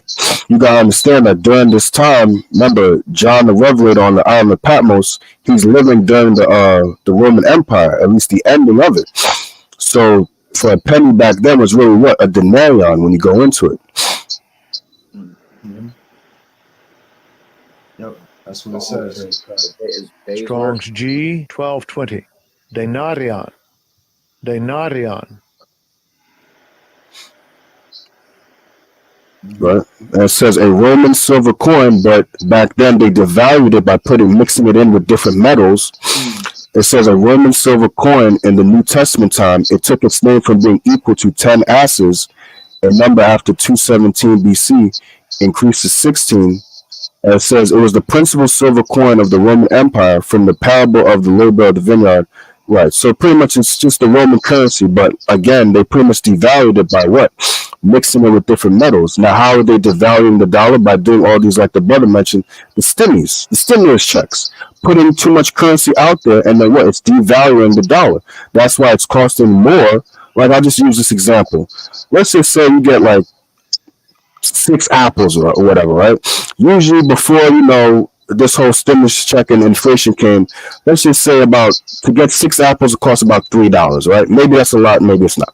S2: You gotta understand that during this time, remember John the Revelator on the island of Patmos, he's living during the Roman Empire, at least the ending of it. So for a penny back then was really what? A denarion when you go into it.
S1: Mm-hmm. Yep, that's what it says.
S6: Strong's G 1220. Denarion. Denarion.
S2: Right. And it says a Roman silver coin, but back then they devalued it by mixing it in with different metals. It says a Roman silver coin in the New Testament time, it took its name from being equal to 10 asses, a number after 217 BC, increased to 16. And it says it was the principal silver coin of the Roman Empire from the parable of the labor of the vineyard. Right. So pretty much it's just the Roman currency, but again, they pretty much devalued it by what? Mixing it with different metals. Now, how are they devaluing the dollar? By doing all these, like the brother mentioned, the stimulus checks, putting too much currency out there, and then what? It's devaluing the dollar. That's why it's costing more. Like, I'll just use this example. Let's just say you get like 6 apples or whatever, right? Usually before, this whole stimulus check and inflation came, let's just say to get 6 apples, it costs about $3, right? Maybe that's a lot, maybe it's not,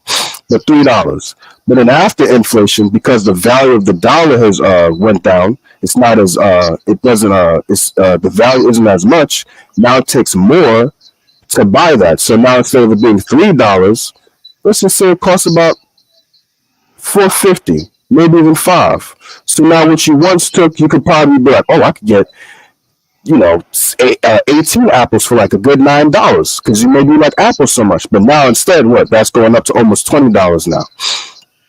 S2: but $3. But then after inflation, because the value of the dollar has went down, it's not as the value isn't as much. Now it takes more to buy that. So now instead of it being $3, let's just say it costs about $4.50, maybe even $5. So now what you once took, you could probably be like, oh, I could get 18 apples for like a good $9 because you maybe like apples so much. But now instead, what? That's going up to almost $20 now.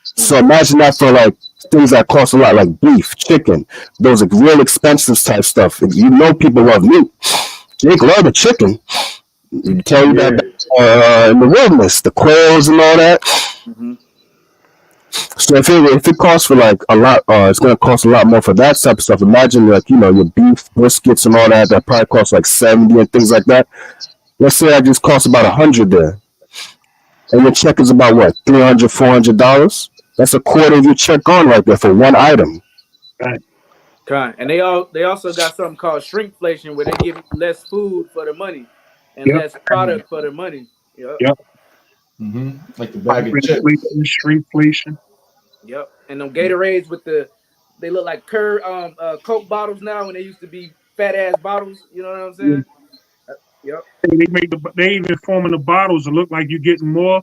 S2: So imagine that for like things that cost a lot, like beef, chicken, those are real expensive type stuff. People love meat. Jake love the chicken. You tell you that in the wilderness, the quails and all that.
S5: Mm-hmm.
S2: So if it costs for like a lot, it's gonna cost a lot more for that type of stuff. Imagine like your beef briskets and all that probably costs like 70 and things like that. Let's say that just costs about 100 there, and your check is about what, $300, $400. That's a quarter of your check gone right there for one item.
S4: Right.
S5: And they also got something called shrinkflation, where they give you less food for the money and less product for the money.
S4: Yep.
S1: Mm-hmm. Like the bag of chips.
S4: Shrinkflation.
S5: Yep. And them Gatorades they look like Coke bottles now when they used to be fat ass bottles. You know what I'm saying? Yep.
S4: They even forming the bottles to look like you're getting more.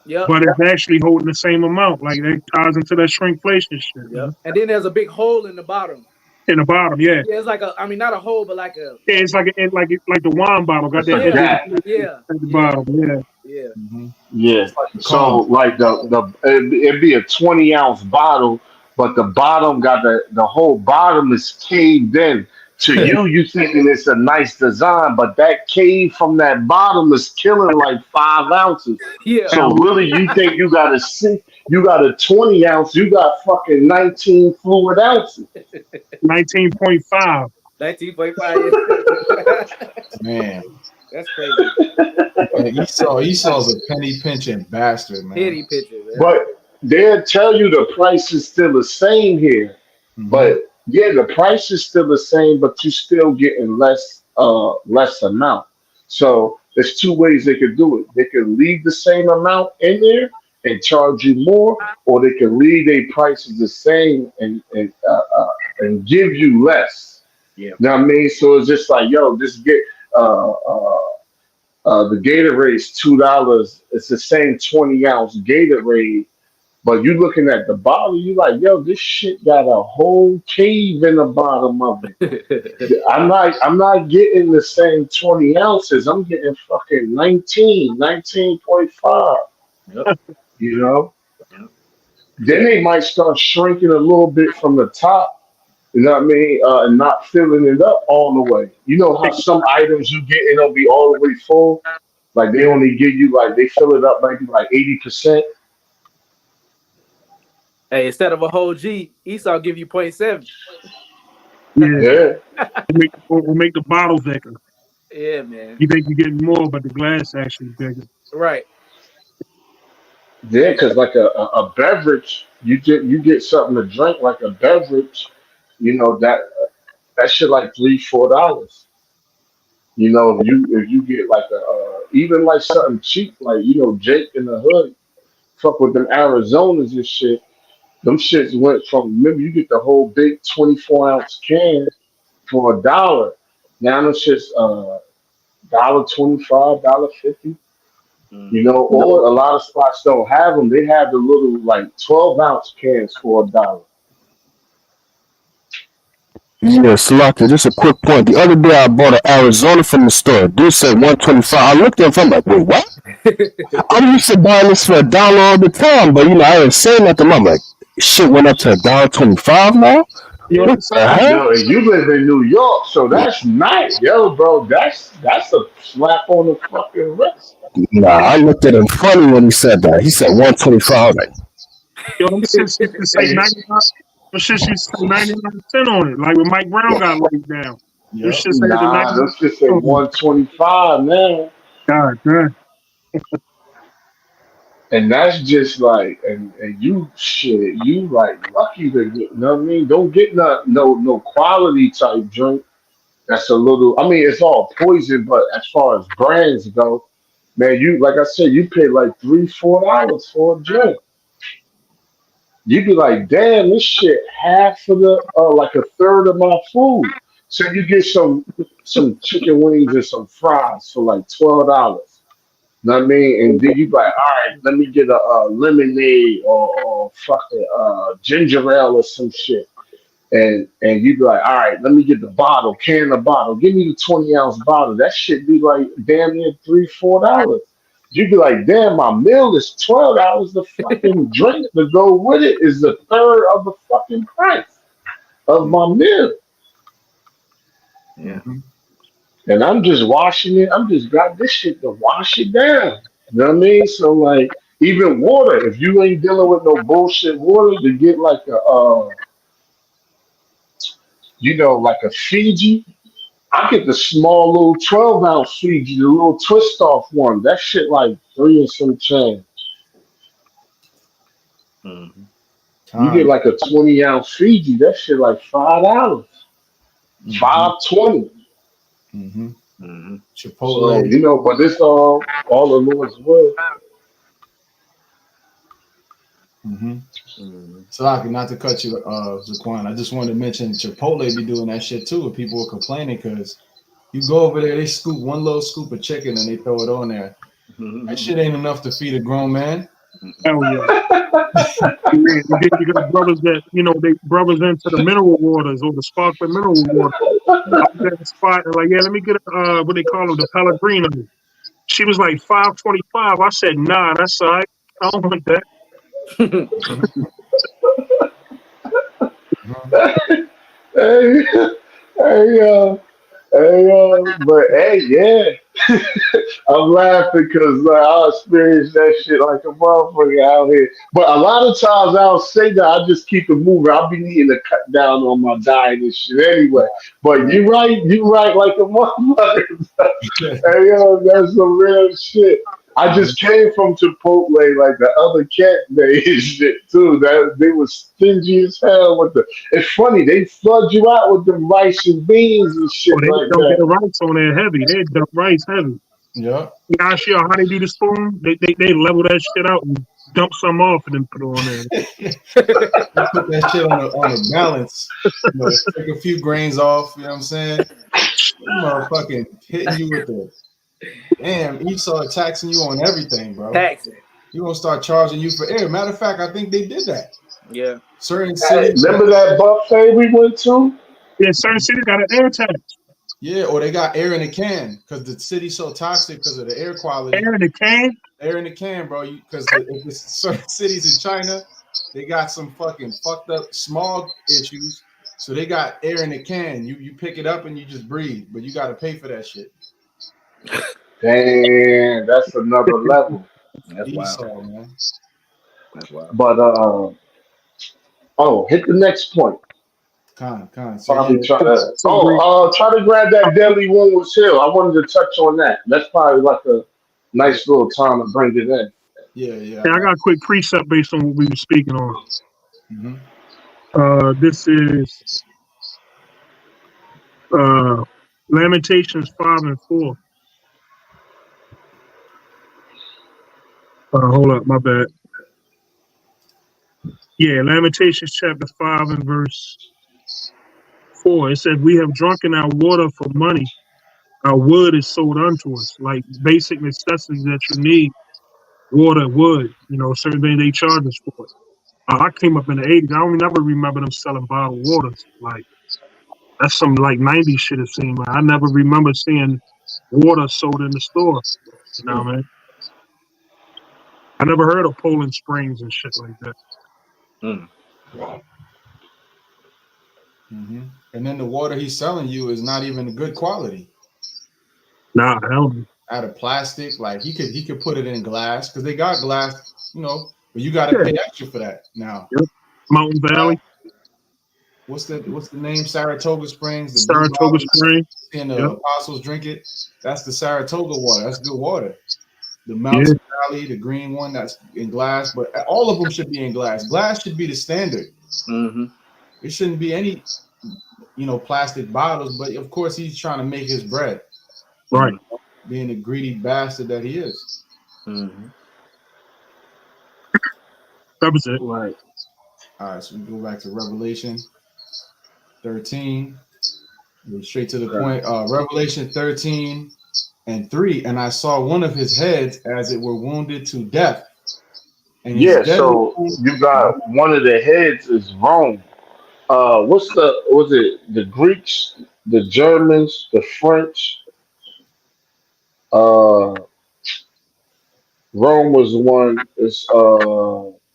S5: Yep.
S4: But it's actually holding the same amount. Like that ties into that shrinkflation shit.
S5: Yep. And then there's a big hole in the bottom.
S4: In the bottom, yeah.
S5: Yeah, it's like not a hole, but like a.
S4: Yeah, it's like the wine bottle. Got that.
S5: Yeah.
S4: At the bottom, yeah.
S5: Yeah.
S1: Mm-hmm.
S3: Yeah. So like it'd be a 20-ounce bottle, but the bottom got the whole bottom is caved in. To you thinking it's a nice design, but that cave from that bottom is killing like 5 ounces.
S5: Yeah.
S3: So really, you think you got a 20 ounce, you got fucking 19 fluid ounces.
S4: 19.5.
S5: 19.5.
S1: Man,
S5: that's crazy.
S1: Esau's a penny pinching bastard, man.
S5: Penny pinching, man.
S3: But they'll tell you the price is still the same here,
S1: Mhm.
S3: but yeah, the price is still the same, but you're still getting less amount. So there's two ways they could do it. They could leave the same amount in there and charge you more, or they can leave their prices the same and give you less.
S5: Yeah.
S3: Know what I mean? So it's just like, yo, just get uh, uh, the Gatorade's $2. It's the same 20-ounce Gatorade, but you looking at the bottle, you like, yo, this shit got a whole cave in the bottom of it. I'm not getting the same 20 ounces. I'm getting fucking 19.5.
S5: Yep.
S3: You know?
S5: Yep.
S3: Then they might start shrinking a little bit from the top. You know what I mean? And not filling it up all the way. You know how some items you get, it'll be all the way full. Like they only give you like they fill it up maybe like 80%.
S5: Hey, instead of a whole G, Esau give you 0.7.
S4: Yeah,
S3: Yeah.
S4: we'll make the bottle thicker.
S5: Yeah, man.
S4: You think you're getting more, but the glass actually bigger.
S5: Right.
S3: Yeah, because like a beverage, you get something to drink like a beverage, you know that shit like $3-4. You know, if you get like even like something cheap, like Jake in the hood, fuck with them Arizonas and shit. Them shits went from, remember you get the whole big 24-ounce can for $1. Now them shits $1.25, $1.50. You know, or a lot of spots don't have them. They have the little like 12-ounce cans for $1.
S2: Yeah, Salaka, just a quick point. The other day I bought an Arizona from the store. Dude said 125. I looked at it, I'm like, wait, what? I'm used to buying this for $1 all the time, but I didn't say nothing. I'm like, shit went up to $1.25 now?
S4: You know
S2: What the hell?
S3: Yo, and you live in New York, so that's nice, yo, bro. That's a slap on the fucking wrist.
S2: Nah, I looked at him funny when he said that. He said 125. I was like,
S4: Yo, them shits used to say
S3: Hey,
S4: 99. Them shits used to say 99% on it. Like when Mike Brown got laid down. Them
S1: Yep.
S4: shits had the
S3: nah,
S4: 99%
S3: let's just say
S4: on it.
S3: 125 now.
S4: God damn.
S3: And that's just like, and you shit, you like lucky to get, you know what I mean? Don't get no quality type drink. That's a little, I mean, it's all poison, but as far as brands go, man, you, like I said, you pay like $3-4 for a drink. You be like, damn, this shit half of the, like a third of my food. So you get some chicken wings and some fries for like $12. Know what I mean? And then you be like, all right, let me get a lemonade or fucking ginger ale or some shit. And you be like, all right, let me get the bottle, can the bottle. Give me the 20-ounce bottle. That shit be like damn near $3-4. You'd be like, damn, my meal is $12. The fucking drink to go with it is a third of the fucking price of my meal.
S5: Yeah.
S3: And I'm just washing it. I'm just got this shit to wash it down. You know what I mean? So like, even water, if you ain't dealing with no bullshit water, to get like like a Fiji. I get the small little 12-ounce Fiji, the little twist off one. That shit like 3 and some change.
S5: Mhm.
S3: You get like a 20-ounce Fiji, that shit like $5. $5.20.
S1: Mm-hmm.
S5: Mhm.
S3: So,
S1: Chipotle.
S3: but it's all the Lord's will.
S1: Mm-hmm.
S5: Mhm.
S1: So, not to cut you, Zaquan, I just wanted to mention Chipotle be doing that shit too. If people were complaining, because you go over there, they scoop one little scoop of chicken and they throw it on there. That shit ain't enough to feed a grown man.
S4: Hell yeah. And then you got brothers that, they brothers into the mineral waters or the sparkling mineral water. I was at the spot and like, yeah, let me get what they call them, the Pellegrino. She was like $5.25. I said, nah, that's all right. I don't want that.
S3: Hey, but hey, yeah. I'm laughing because I experienced that shit like a motherfucker out here. But a lot of times I'll say that I just keep it moving. I'll be needing to cut down on my diet and shit anyway. But you right like a motherfucker. Hey, that's some real shit. I just came from Chipotle like the other cat day and shit too. That they was stingy as hell with the. It's funny they flood you out with the rice and beans and shit
S4: Oh, they
S3: like
S4: dump their
S3: that.
S4: rice on there heavy. They dump rice heavy.
S1: Yeah.
S4: Gosh, yo, how they do the spoon? They level that shit out and dump some off and then put it on there.
S1: You put that shit on a balance. You know, take a few grains off. You know what I'm saying? Motherfucking hitting you with the damn Esau taxing you on everything, bro.
S5: Taxing.
S1: You gonna start charging you for air. Matter of fact, I think they did that.
S5: Yeah.
S1: Certain
S3: Hey,
S1: cities,
S3: remember that buffet we went to?
S4: Yeah, certain cities got an air tax.
S1: yeah, or they got air in a can because the city's so toxic because of the air quality.
S4: Air in the can.
S1: Air in the can, bro. Because if it's certain cities in China, they got some fucking fucked up smog issues. So they got air in the can. You pick it up and you just breathe, but you got to pay for that shit.
S3: Damn, that's another level.
S5: That's
S1: Esau,
S5: wild.
S1: man.
S5: That's wild.
S3: But hit the next point.
S1: Con. So
S3: Probably
S1: yeah,
S3: try to.
S4: So great.
S3: Try to grab that Deadly Wounds Hill. I wanted to touch on that. That's probably like a nice little time to bring it in.
S1: yeah.
S4: Yeah, I got a quick precept based on what we were speaking on.
S1: Mm-hmm.
S4: This is Lamentations 5 and 4. Hold up, my bad. Yeah, Lamentations chapter 5 and verse 4. It says, "We have drunken our water for money. Our wood is sold unto us." Like basic necessities that you need, water, wood, certain things they charge us for it. I came up in the 80s. I don't never remember them selling bottled waters. Like, that's some like 90s shit, it seemed like. I never remember seeing water sold in the store. You know what I mean? I never heard of Poland Springs and shit like that.
S1: Mm-hmm. And then the water he's selling you is not even good quality.
S4: Nah, hell no.
S1: Out of plastic, like he could put it in glass because they got glass, but you got to pay extra for that now.
S4: Yep. Mountain Valley.
S1: What's the name? Saratoga Springs. The
S4: Saratoga Springs.
S1: And the apostles drink it. That's the Saratoga water. That's good water. The Mountain Valley, the green one, that's in glass. But all of them should be in glass. Glass should be the standard.
S5: Mm-hmm.
S1: It shouldn't be any, plastic bottles. But of course, he's trying to make his bread.
S4: Right.
S1: Being the greedy bastard that he is.
S5: Mm-hmm.
S4: That was it.
S3: Right.
S1: All right, so we go back to Revelation 13. Go straight to the point. Revelation 13 and 3. And I saw one of his heads as it were wounded to death. And
S3: so you got one of the heads is Rome. Was it the Greeks, the Germans, the French? Rome was the one. It's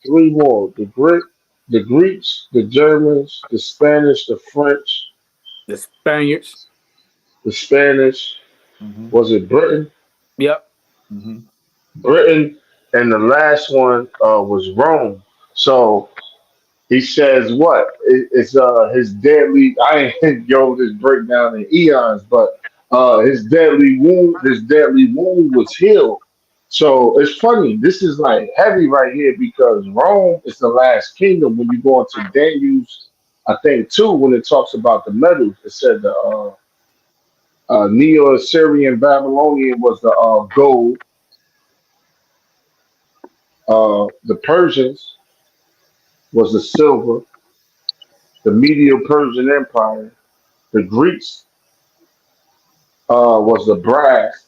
S3: 3 more. The Greeks, the Germans, the Spanish, the French,
S5: The Spaniards.
S3: the Spanish.
S1: Mm-hmm.
S3: Was it Britain?
S5: Yep.
S1: Mm-hmm.
S3: Britain, and the last one was Rome. So he says what? It's his deadly. I ain't go this breakdown in eons, but his deadly wound was healed. So it's funny. This is like heavy right here because Rome is the last kingdom. When you go into Daniel's, I think 2, when it talks about the metals, it said the Neo-Assyrian Babylonian was the gold. The Persians was the silver. The Medo-Persian Empire. The Greeks was the brass,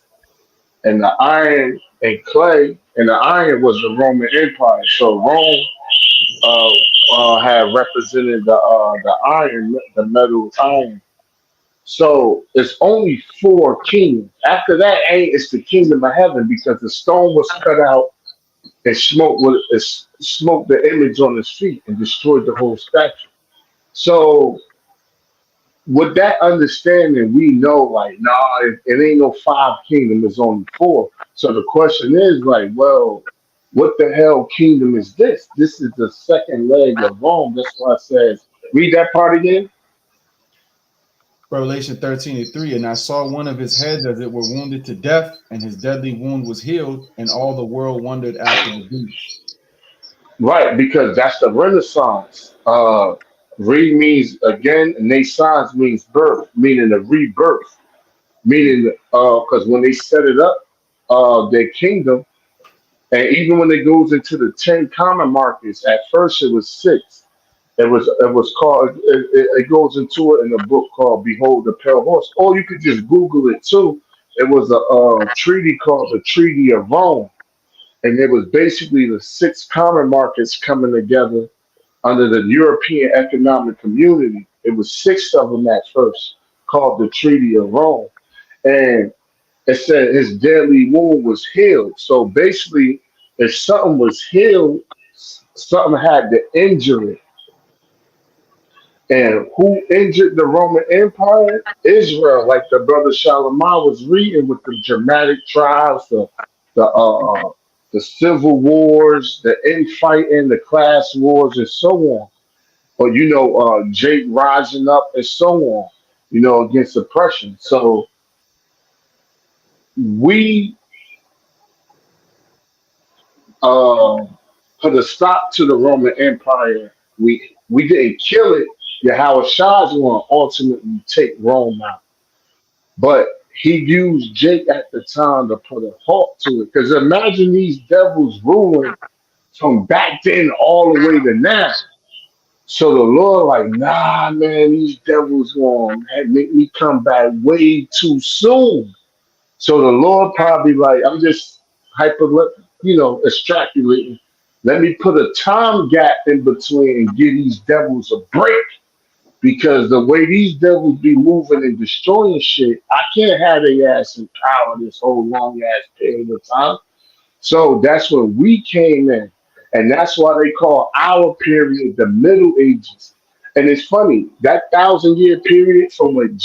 S3: and the iron and clay, and the iron was the Roman Empire. So Rome had represented the iron, the metal iron. So it's only 4 kingdoms. After that, it's the kingdom of heaven because the stone was cut out and smoked the image on his feet and destroyed the whole statue. So with that understanding, we know like, it ain't no 5 kingdom, it's only 4. So the question is like, well, what the hell kingdom is this? This is the second leg of Rome. That's why it says, read that part again.
S1: Revelation 13:3, and I saw one of his heads as it were wounded to death, and his deadly wound was healed, and all the world wondered after the beast.
S3: Right, because that's the Renaissance. Re means again, and naissance means birth, meaning the rebirth. Meaning, because when they set it up, their kingdom, and even when it goes into the 10 common markets, at first it was six. It was called. It goes into it in a book called "Behold the Pale Horse," or you could just Google it too. It was a treaty called the Treaty of Rome, and it was basically the six common markets coming together under the European Economic Community. It was six of them at first, called the Treaty of Rome, and it said his deadly wound was healed. So basically, if something was healed, something had to injure it. And who injured the Roman Empire? Israel, like the brother Shalimar was reading with the dramatic trials, the uh, the civil wars, the infighting, the class wars, and so on. Or Jake rising up and so on. Against oppression. So we uh, put a stop to the Roman Empire. We didn't kill it. Yahweh Shah's going to ultimately take Rome out. But he used Jake at the time to put a halt to it. Because imagine these devils ruling from back then all the way to now. So the Lord like, nah, man, these devils going to make me come back way too soon. So the Lord probably like, I'm just extrapolating. Let me put a time gap in between and give these devils a break. Because the way these devils be moving and destroying shit, I can't have their ass in power this whole long ass period of time. So that's when we came in. And that's why they call our period the Middle Ages. And it's funny, that 1,000-year period from when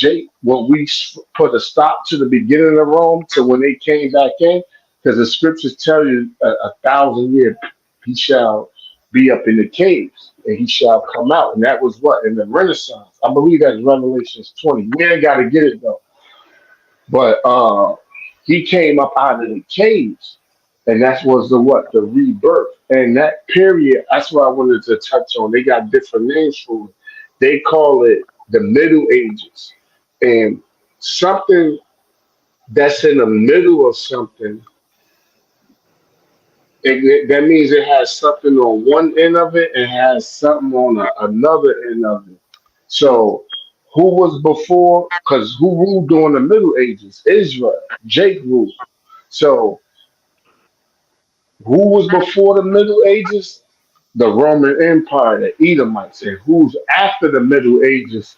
S3: we put a stop to the beginning of Rome to when they came back in, because the scriptures tell you a 1,000-year he shall be up in the caves and he shall come out. And that was what? In the Renaissance. I believe that's Revelations 20. We ain't got to get it though. But he came up out of the caves. And that was the rebirth. And that period, that's what I wanted to touch on. They got different names for it. They call it the Middle Ages. And something that's in the middle of something, that means it has something on one end of it and has something on another end of it. So who was before? Because who ruled during the Middle Ages? Israel. Jake ruled. So who was before the Middle Ages? The Roman Empire, the Edomites. And who's after the Middle Ages?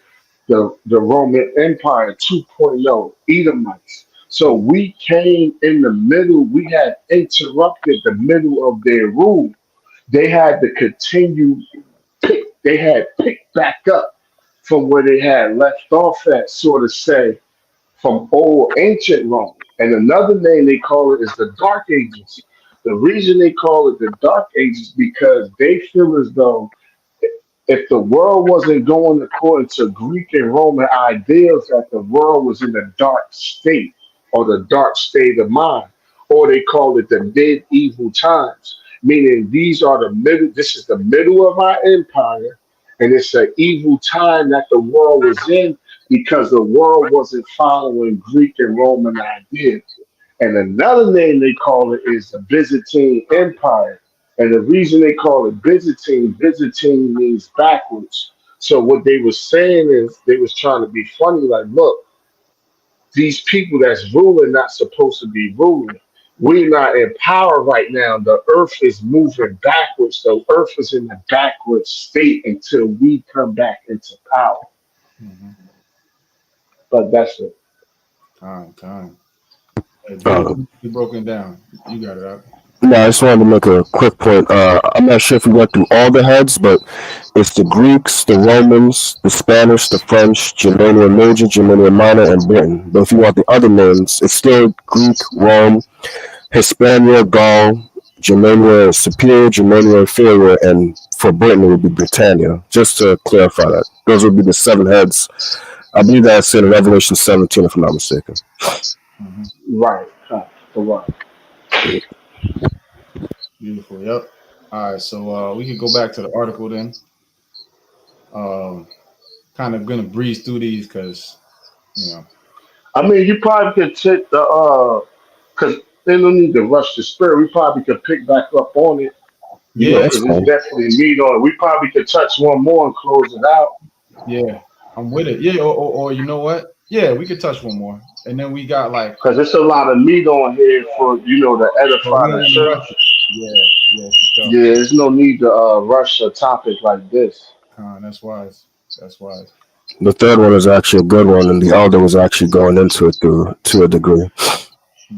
S3: The Roman Empire 2.0, Edomites. So we came in the middle. We had interrupted the middle of their rule. They had to continue. They had picked back up from where they had left off at, sort of say, from old ancient Rome. And another name they call it is the Dark Ages. The reason they call it the Dark Ages because they feel as though if the world wasn't going according to Greek and Roman ideals, that the world was in a dark state or the dark state of mind, or they call it the medieval times, meaning these are the middle. This is the middle of our empire, and it's an evil time that the world was in because the world wasn't following Greek and Roman ideas. And another name they call it is the Byzantine Empire. And the reason they call it Byzantine means backwards. So what they were saying is they was trying to be funny, like, look, these people that's ruling not supposed to be ruling. We're not in power right now. The earth is moving backwards. The earth is in a backward state until we come back into power.
S1: Mm-hmm.
S3: But that's it.
S1: Time. You broken down. You got it out.
S2: No, I just wanted to make a quick point. I'm not sure if we went through all the heads, but it's the Greeks, the Romans, the Spanish, the French, Germania Major, Germania Minor, and Britain. But if you want the other names, it's still Greek, Rome, Hispania, Gaul, Germania Superior, Germania Inferior, and for Britain it would be Britannia. Just to clarify that. Those would be the 7 heads I believe that's in Revelation 17, if I'm not mistaken.
S1: Mhm.
S3: Right. Right.
S1: Beautiful. Yep. All right. So we could go back to the article then. Um, kind of gonna breeze through these because you know.
S3: I mean, you probably could take because they don't need to rush the spirit. We probably could pick back up on it,
S1: Yeah.
S2: Yeah,
S3: because
S2: that's
S3: it's
S2: fine.
S3: definitely meat on it. We probably could touch one more and close it out.
S1: Yeah. I'm with it. Yeah. Or you know what? Yeah, we could touch one more, and then we got like.
S3: Because it's a lot of meat on here for, to
S1: But we
S3: edify
S1: don't
S3: the
S1: want to
S3: church.
S1: rush it. Yeah. Yeah. For sure.
S3: Yeah, there's no need to rush a topic like this.
S1: That's wise. That's wise.
S2: The third one is actually a good one, and the elder was actually going into it to a degree.
S1: Hmm.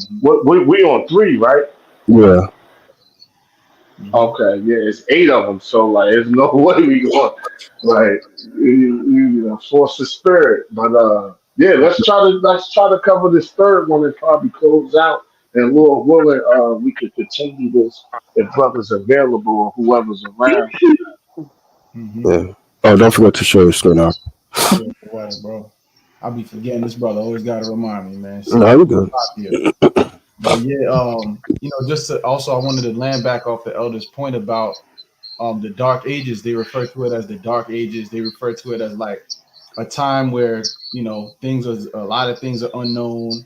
S3: We on three, right?
S2: Yeah,
S1: Hmm.
S3: Okay, yeah, it's eight of them. So like, there's no way we going like force the spirit. But yeah, let's try to cover this third one and probably close out. And Lord willing, we could continue this if brothers available or whoever's around.
S1: Hmm.
S2: yeah. Oh, don't forget to share your screen out.
S1: Yeah. Right, bro. I'll be forgetting this brother. Always got to remind me, man.
S2: No, you're good.
S1: Here. But yeah, just to, also I wanted to land back off the elder's point about the Dark Ages. They refer to it as the Dark Ages. They refer to it as like a time where things are a lot of things are unknown.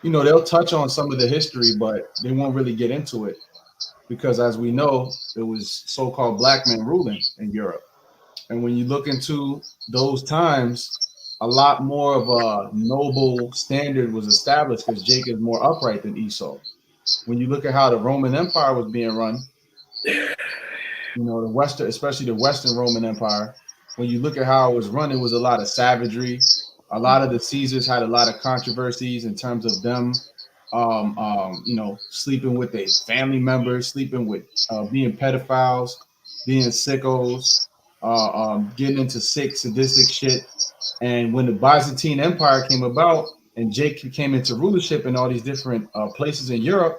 S1: They'll touch on some of the history, but they won't really get into it because, as we know, it was so-called black men ruling in Europe. And when you look into those times, a lot more of a noble standard was established because Jacob is more upright than Esau. When you look at how the Roman Empire was being run, the Western, especially the Western Roman Empire, when you look at how it was run, it was a lot of savagery. A lot of the Caesars had a lot of controversies in terms of them, sleeping with their family members, sleeping with, being pedophiles, being sickos, getting into sick, sadistic shit. And when the Byzantine Empire came about and Jake came into rulership in all these different places in Europe,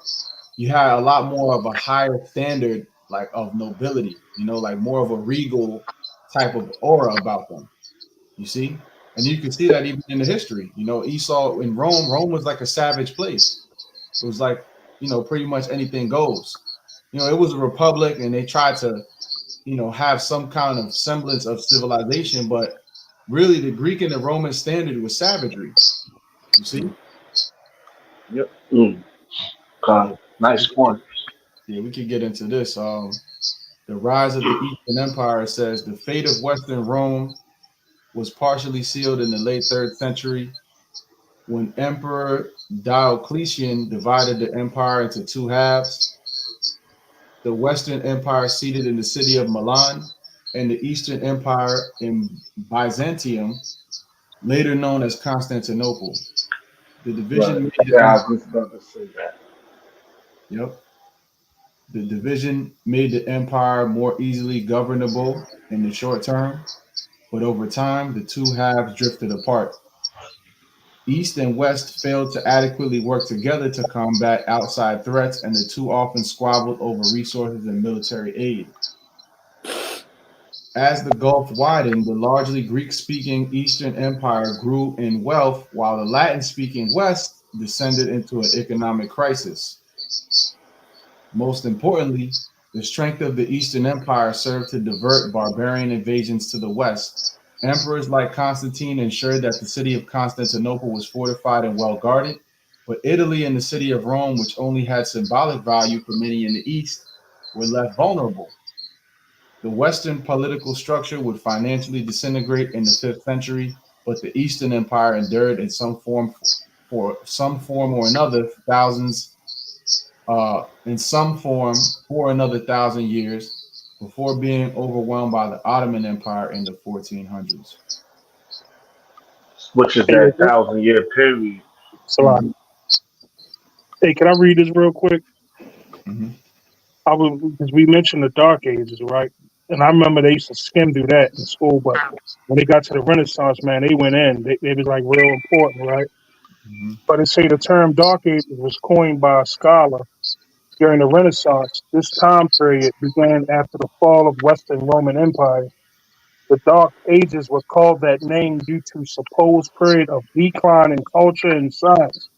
S1: you had a lot more of a higher standard, like of nobility, like more of a regal type of aura about them. You see, and you can see that even in the history. Esau in Rome. Rome was like a savage place. It was like pretty much anything goes. It was a republic, and they tried to have some kind of semblance of civilization, but really the Greek and the Roman standard was savagery. You see?
S3: Yep. Nice point.
S1: Yeah, we could get into this. The rise of the Eastern Empire says the fate of Western Rome was partially sealed in the late 3rd century when Emperor Diocletian divided the empire into two halves. The Western Empire seated in the city of Milan, and the Eastern Empire in Byzantium, later known as Constantinople. The
S3: Right.
S1: division made the
S3: Yeah, I
S1: empire.
S3: was just about to say that.
S1: Yep. The division made the empire more easily governable in the short term, but over time, the two halves drifted apart. East and West failed to adequately work together to combat outside threats, and the two often squabbled over resources and military aid. As the Gulf widened, the largely Greek speaking Eastern Empire grew in wealth, while the Latin speaking West descended into an economic crisis. Most importantly, the strength of the Eastern Empire served to divert barbarian invasions to the West. Emperors like Constantine ensured that the city of Constantinople was fortified and well guarded, but Italy and the city of Rome, which only had symbolic value for many in the East, were left vulnerable. The Western political structure would financially disintegrate in the 5th century, but the Eastern Empire endured in some form for some form or another thousands in some form for another 1,000 years before being overwhelmed by the Ottoman Empire in the 1400s.
S3: Which is
S4: Hey,
S3: that 1,000 year period.
S4: Salaki.
S1: Mm-hmm.
S4: Hey, can I read this real quick?
S1: Mm-hmm.
S4: I was because we mentioned the Dark Ages, right? And I remember they used to skim through that in school, but when they got to the Renaissance, man, they went in. They was like real important, right?
S1: Mm-hmm.
S4: But it say the term Dark Ages was coined by a scholar during the Renaissance. This time period began after the fall of Western Roman Empire The Dark Ages was called that name due to supposed period of decline in culture and science.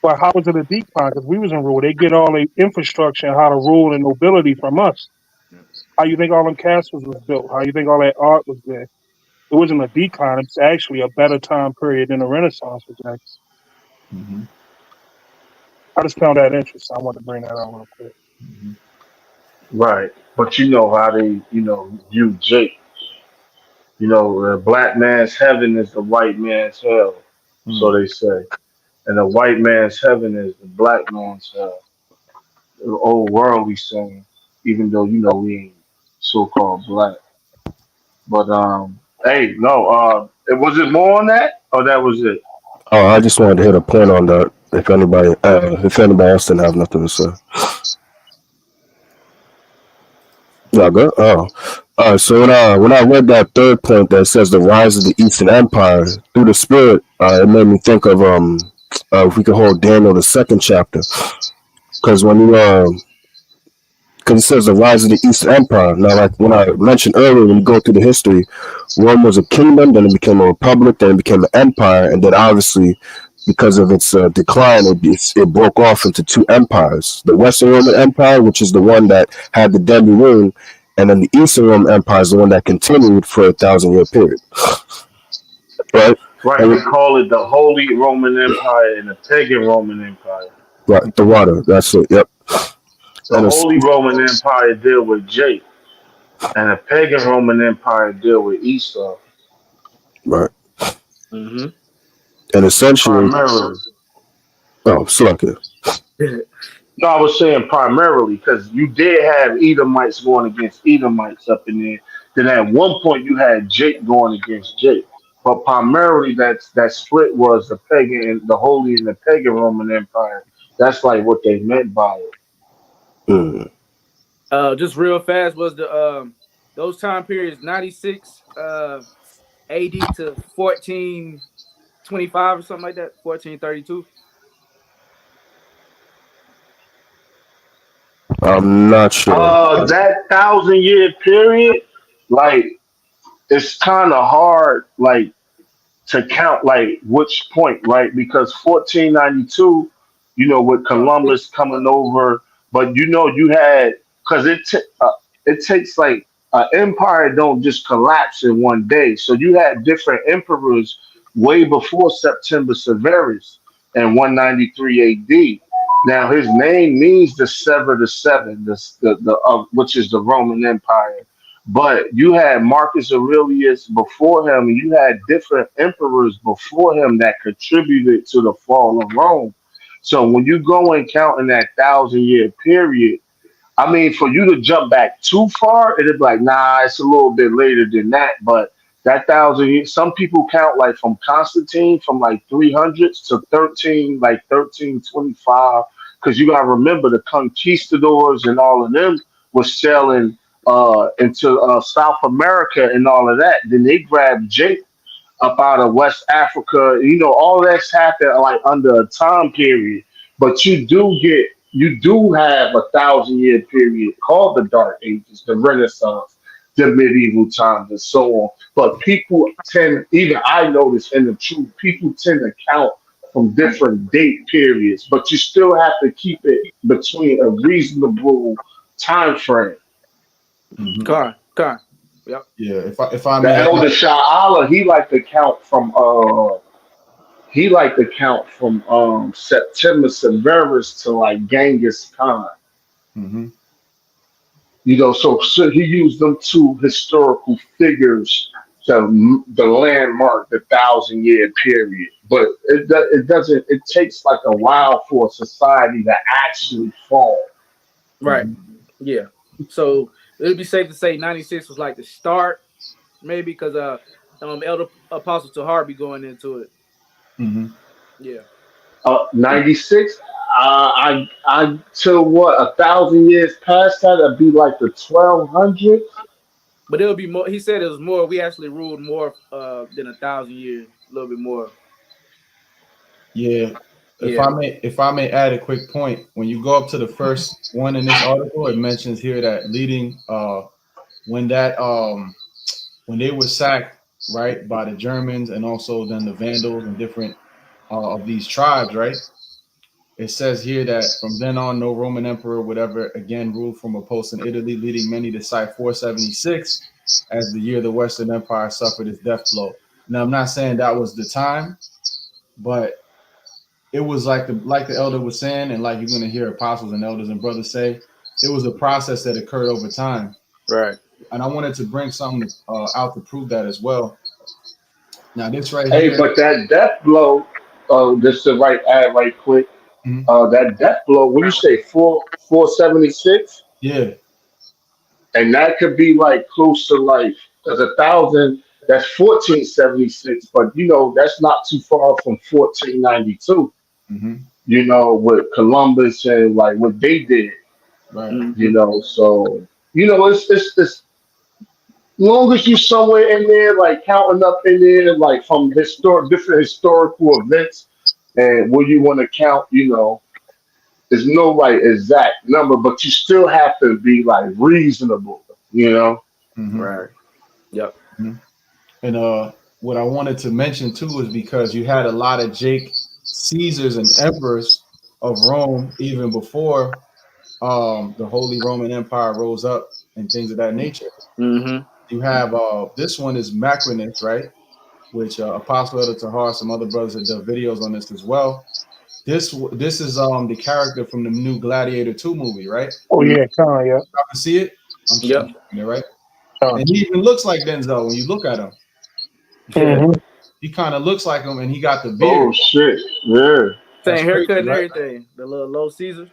S4: But how was it a decline? Because we was in rule. They get all the infrastructure and how to rule and nobility from us. How you think all them castles was built? How you think all that art was there? It wasn't a decline. It's actually a better time period than the Renaissance was next.
S1: Mm-hmm.
S4: I just found that interesting. I wanted to bring that out real quick.
S1: Mm-hmm.
S3: Right. But you know how they, view Jake. The black man's heaven is the white man's hell. So they say. And the white man's heaven is the black man's hell. The old world we saying, even though we ain't so called black. But hey, no, was it more on that? Or that was it?
S2: Oh, I just wanted to hit a point on that. If anybody else didn't have nothing to say, yeah, good. Oh, so when I read that third point that says the rise of the Eastern Empire through the Spirit, it made me think of if we could hold Daniel the second chapter, because because it says the rise of the Eastern Empire. Now, like when I mentioned earlier, when you go through the history, Rome was a kingdom, then it became a republic, then it became an empire, and then obviously, because of its decline, it broke off into two empires: the Western Roman Empire, which is the one that had the deadly wound, and then the Eastern Roman Empire is the one that continued for a 1,000-year period. Right?
S3: Right. We call it the Holy Roman Empire and the Pagan Roman Empire.
S2: Right. The water. That's it. Yep.
S3: The Holy Roman Empire deal with Jake, and the Pagan Roman Empire deal with Esau.
S2: Right.
S5: Mm-hmm.
S2: And essentially,
S3: primarily.
S2: Oh, suck it.
S3: No, I was saying primarily because you did have Edomites going against Edomites up in there. Then at one point you had Jake going against Jake. But primarily that split was the pagan, the Holy and the Pagan Roman Empire. That's like what they meant by it.
S5: Just real fast was the those time periods 96 AD to 1425 or something like that, 1432.
S2: I'm not sure.
S3: That 1,000-year period, like it's kind of hard, like to count, like which point, right? Because 1492, with Columbus coming over, but you had because it takes like an empire don't just collapse in one day. So you had different emperors way before September Severus in 193 AD. Now his name means the sever the seven, which is the Roman Empire. But you had Marcus Aurelius before him, and you had different emperors before him that contributed to the fall of Rome. So when you go and count in that 1,000-year period, I mean, for you to jump back too far, it'd be like, nah, it's a little bit later than that. But that 1,000 years, some people count like from Constantine from like 300s to 1325, because you got to remember the conquistadors and all of them was sailing into South America and all of that. Then they grabbed Jake up out of West Africa. All that's happened like under a time period. But you do have a 1,000-year period called the Dark Ages, the Renaissance, the medieval times, and so on. But people tend, even I notice in the truth, people tend to count from different date periods, but you still have to keep it between a reasonable time frame.
S1: Mm-hmm.
S5: Car. Yep.
S1: Yeah. If I
S3: The
S1: may,
S3: elder Shah Allah, he liked to count from September Severus to like Genghis Khan.
S1: Mm-hmm.
S3: So he used them two historical figures to the landmark the 1,000-year period. But it doesn't. It takes like a while for a society to actually fall.
S5: Right. Yeah. So it'd be safe to say 96 was like the start, maybe because Elder Apostle Tahar be going into it.
S1: Mm-hmm.
S5: Yeah.
S3: 96. I till what 1,000 years past that, it'd be like the 1200s.
S5: But it'll be more. He said it was more. We actually ruled more than 1,000 years, a little bit more.
S1: Yeah. If I may add a quick point, when you go up to the first one in this article, it mentions here that leading when when they were sacked, right, by the Germans and also then the Vandals and different of these tribes, right? It says here that from then on, no Roman emperor would ever again rule from a post in Italy, leading many to cite 476 as the year the Western Empire suffered its death blow. Now, I'm not saying that was the time, but it was like the elder was saying, and like you're going to hear apostles and elders and brothers say, it was a process that occurred over time.
S5: Right.
S1: And I wanted to bring something out to prove that as well. Now, this right
S3: Hey,
S1: here.
S3: but that death blow, just to add right quick,
S1: Mhm.
S3: that death blow, what do you say, 476?
S1: Yeah.
S3: And that could be like close to like, because 1,000, that's 1476, but you know, that's not too far from 1492,
S1: Mm-hmm.
S3: you know, with Columbus and like what they did,
S1: Right.
S3: you know, so, you know, it's long as you somewhere in there, like counting up in there, like from different historical events and where you want to count, you know, there's no like exact number, but you still have to be like reasonable, you know.
S1: Mm-hmm.
S5: Right. Yep.
S1: Mm-hmm. And what I wanted to mention too is because you had a lot of Jake Caesars and emperors of Rome even before the Holy Roman Empire rose up and things of that nature.
S5: Mm-hmm.
S1: You have this one is Macrinus, right? Which Apostle Elder Tahar, some other brothers have done videos on this as well. This is the character from the new Gladiator 2 movie, right?
S4: Oh yeah, Con, yeah.
S1: I can see it. I'm
S5: Yep.
S1: showing it, right?
S4: Con.
S1: And he even looks like Denzel when you look at him.
S5: Yeah.
S4: Mhm.
S1: He kind of looks like him, and he got the
S3: Oh
S1: beard.
S3: shit, yeah.
S1: That's
S5: Same haircut
S1: crazy,
S5: and
S1: right?
S5: everything. The little low Caesar.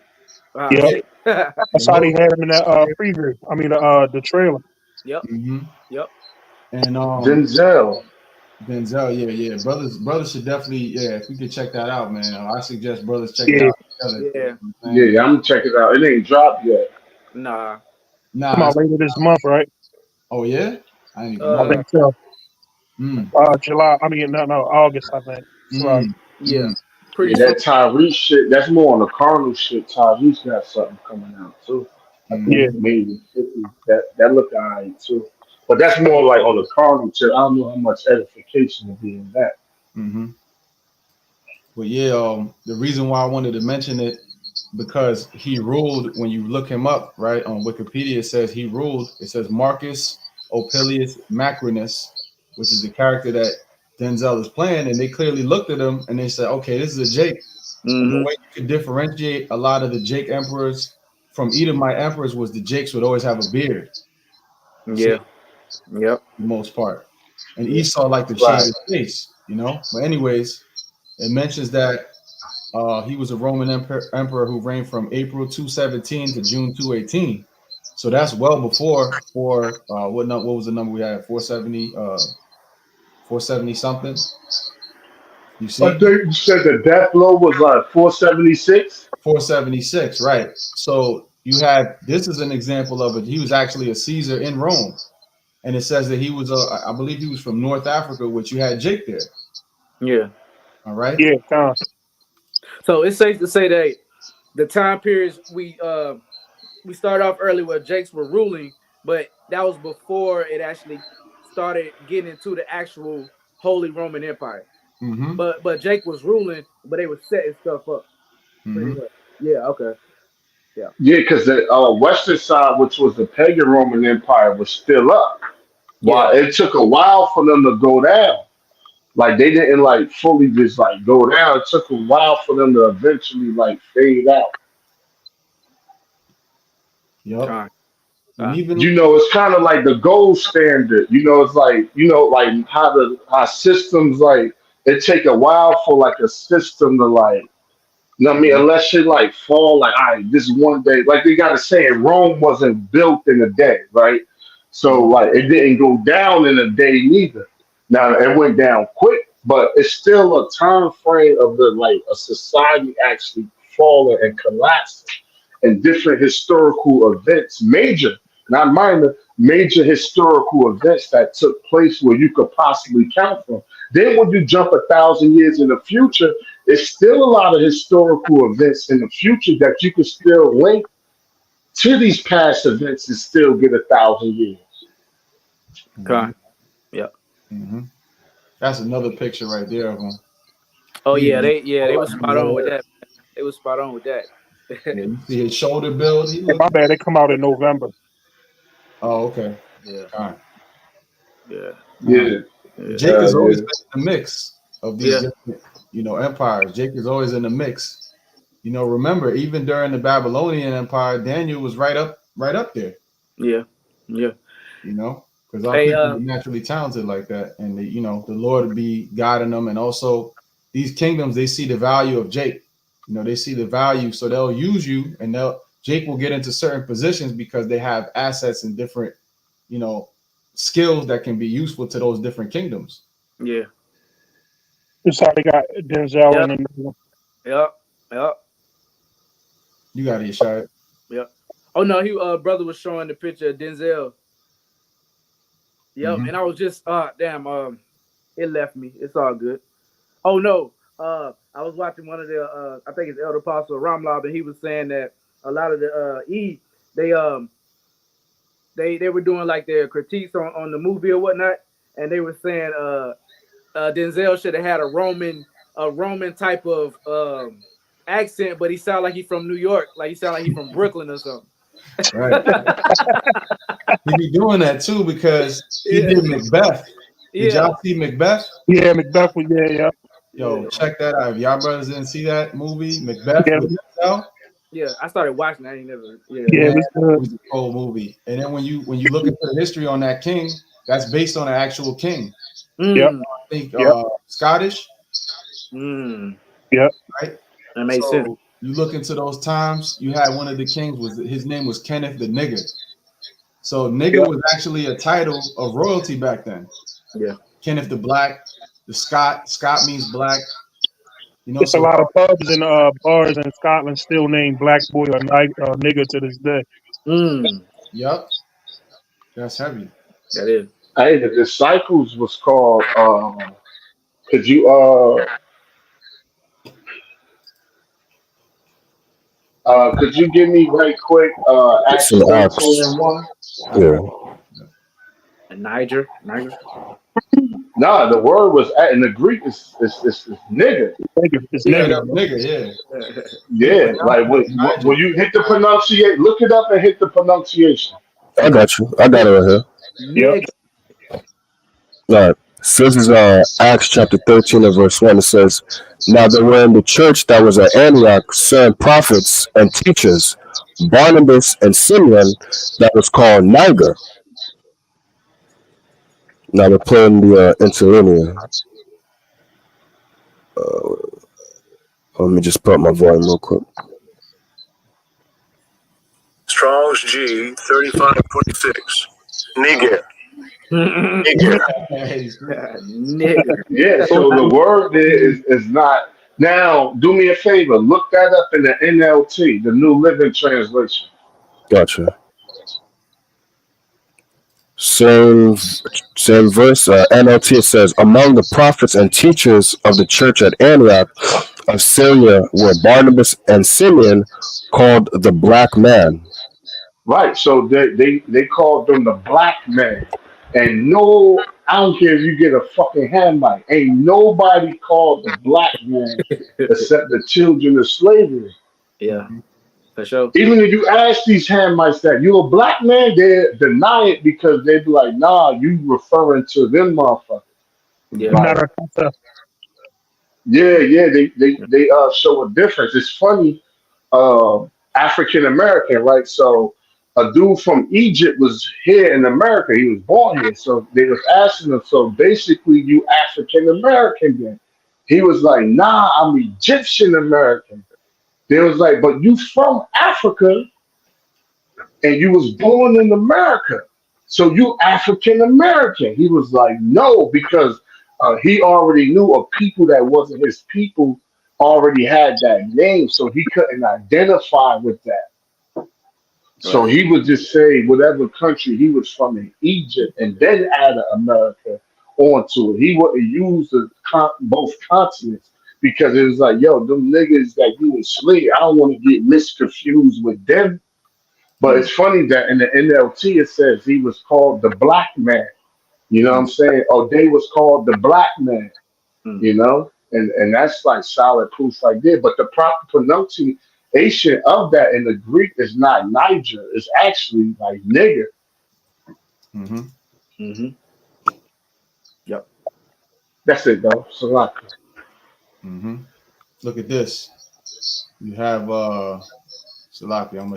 S5: Wow.
S4: Yep.
S5: Yep.
S4: That's how they had him in that preview. I mean the trailer.
S1: Mm-hmm.
S5: Yep.
S1: And
S3: Denzel.
S1: Denzel, yeah. Brothers should definitely, if we could check that out, man. I suggest brothers check it
S4: Yeah.
S1: out together.
S5: Yeah.
S3: Yeah, I'm gonna check it out. It ain't dropped yet.
S5: Nah.
S1: Nah.
S4: Come out later this month, right?
S1: Oh yeah, I didn't even
S4: I
S1: know that.
S4: think so.
S1: Mm,
S4: July. I mean, no, August. I think. That's right.
S5: Yeah.
S1: mm.
S5: Pretty
S3: Yeah,
S5: soon.
S3: that Tyrese shit, that's more on the Cardinal shit. Tyrese got something coming out too. I think
S4: Yeah.
S3: maybe 50. That look alright too. But that's more like on the Cardinal shit. I don't know how much edification will be in that.
S1: Mm-hmm. But yeah, the reason why I wanted to mention it because he ruled. When you look him up, right on Wikipedia, it says he ruled. It says Marcus Opilius Macrinus, which is the character that Denzel is playing, and they clearly looked at him and they said, "Okay, this is a Jake." And the way you could differentiate a lot of the Jake emperors from Edomite emperors was the Jakes would always have a beard.
S5: Yeah. Yep.
S1: For the most part. And Esau liked to change
S3: Right.
S1: his face, you know. But anyways, it mentions that he was a Roman emperor who reigned from April 217 to June 218. So that's well before what was the number we had? 470 470 something. You see?
S3: I think you said the death blow was like 476.
S1: 476, right? So you had this is an example of it. He was actually a Caesar in Rome, and it says that he was I believe he was from North Africa, which you had Jake there.
S5: Yeah.
S1: All right.
S4: Yeah. Con.
S5: So it's safe to say that the time periods we started off early where Jakes were ruling, but that was before it actually started getting into the actual Holy Roman Empire.
S1: Mm-hmm.
S5: But Jake was ruling, but they were setting stuff up. Pretty
S1: Mm-hmm.
S5: much. Yeah. Okay.
S3: Yeah, because the western side, which was the pagan Roman Empire, was still up. While it took a while for them to go down. Like they didn't like fully just like go down. It took a while for them to eventually like fade out.
S1: Yep.
S5: Con.
S1: And even
S3: You know, it's kind of like the gold standard. You know, it's like like how systems like it take a while for like a system to like. You know what I mean? Unless it like fall like, all right, this one day, like they gotta say, Rome wasn't built in a day, right? So like it didn't go down in a day neither. Now it went down quick, but it's still a time frame of the like a society actually falling and collapsing, and different historical events, major, not minor, major historical events that took place where you could possibly count from. Then when you jump 1,000 years in the future, it's still a lot of historical events in the future that you could still link to these past events and still get 1,000 years.
S5: Con. Yeah.
S1: Mm-hmm. That's another picture right there of him.
S5: Oh yeah, they was spot on with that. They was spot on with that.
S1: Yeah, you see his shoulder build. He
S4: Yeah,
S1: look.
S4: my bad. They come out in November.
S1: Oh, okay.
S5: Yeah,
S1: All right.
S5: yeah,
S3: Yeah,
S1: Jake has always
S3: yeah.
S1: been in the mix of these different, empires. Jake is always in the mix. Remember, even during the Babylonian Empire, Daniel was right up there.
S5: yeah.
S1: Because our
S5: Hey,
S1: people are naturally talented like that, and the Lord would be guiding them, and also these kingdoms, they see the value of Jake. They see the value, so they'll use you, and Jake will get into certain positions because they have assets and different, skills that can be useful to those different kingdoms.
S5: yeah.
S4: That's how they got Denzel
S5: Yep.
S4: in the
S5: Yep.
S1: You got to shot.
S5: Yep. Oh no, he brother was showing the picture of Denzel. Yep,
S1: Mhm.
S5: and I was just damn, it left me. It's all good. Oh no, I was watching one of the I think it's Elder Apostle Ramlab, and he was saying that a lot of the they were doing like their critiques on the movie or whatnot, and they were saying Denzel should have had a Roman type of accent, but he sounded like he's from New York, like he sounded like he's from Brooklyn or something.
S1: Right. He be doing that too because he did Macbeth. Did y'all see Macbeth?
S4: Yeah, Macbeth. Yeah.
S1: Yo, check that out. If y'all brothers didn't see that movie, Macbeth
S4: Yeah.
S1: with Denzel,
S5: Yeah, I started watching. I ain't never. Yeah,
S4: Yeah,
S1: man,
S4: it
S1: it was a cool movie. And then when you look into the history on that king, that's based on an actual king.
S4: Yep.
S1: I think
S4: Yep.
S1: Scottish.
S4: Yep.
S1: Right.
S5: That makes sense.
S1: You look into those times. You had one of the kings his name was Kenneth the Nigger. So nigger was actually a title of royalty back then.
S5: Yeah.
S1: Kenneth the Black, the Scott. Scott means black.
S4: It's a lot of pubs and bars in Scotland still named Black Boy or Nigger to this day.
S1: Yep. That's heavy.
S5: That is.
S3: Hey, the Disciples was called. Could you could you give me right quick Acts
S2: It's in Acts.
S3: 13:1?
S2: Yeah.
S5: Niger.
S3: Nah, the word was in the Greek is nigger.
S4: It's
S1: Nigger, yeah.
S3: Yeah, like when you hit the pronunciation, look it up and hit the pronunciation.
S2: I got you. I got it right here.
S5: Nigga.
S2: All right. So this is Acts chapter 13 and verse 1. It says, "Now there were in the church that was at Antioch certain prophets and teachers, Barnabas and Simeon, that was called Niger." Now we're playing the interlinear. Let me just put up my volume real quick.
S6: Strong's G 3526. Niger.
S5: Nigga.
S3: Yeah, so the word there is not. Now, do me a favor, look that up in the NLT, the New Living Translation.
S2: Gotcha. Same verse. NLT, it says, "Among the prophets and teachers of the church at Antioch of Syria were Barnabas and Simeon, called the Black Man."
S3: Right, so they called them the black man. And I don't care if you get a fucking Hamite, ain't nobody called the black man except the children of slavery.
S5: Yeah, for sure.
S3: Even if you ask these Hamites that you a black man, they deny it because they be like, nah, you referring to them motherfuckers.
S5: Yeah.
S3: Like, they show a difference. It's funny, African American, right? So a dude from Egypt was here in America. He was born here. So they was asking him, so basically you African American then? He was like, nah, I'm Egyptian American. They was like, but you from Africa and you was born in America. So you African American. He was like, no, because he already knew a people that wasn't his people already had that name. So he couldn't identify with that. So he would just say whatever country he was from in Egypt and then add America onto it. He wouldn't use both continents because it was like, yo, them niggas that you enslaved, I don't want to get misconfused with them. But it's funny that in the NLT it says he was called the black man. You know what I'm saying? Or they was called the black man. You know, and that's like solid proof right there. But the proper pronunciation of that in the Greek is not Niger. It's actually like nigger.
S1: Mm-hmm.
S5: Mm-hmm. Yep.
S3: That's it though. Salaka.
S1: Mm-hmm. Look at this. You have Salaki. I'm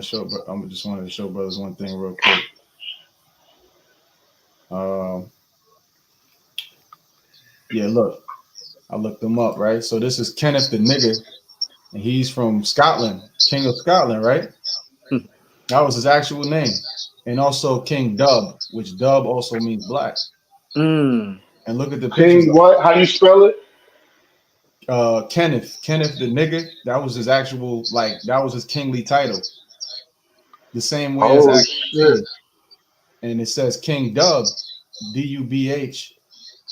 S1: just wanted to show brothers one thing real quick. Yeah, look. I looked him up, right? So this is Kenneth the Nigger, and he's from Scotland, King of Scotland, right? That was his actual name. And also King Dub, which Dub also means black.
S5: Mm.
S1: And look at the pictures.
S3: King what? How you spell it?
S1: Kenneth the Nigger. That was his actual, that was his kingly title. The same way as
S3: shit.
S1: King. And it says King Dub, D-U-B-H.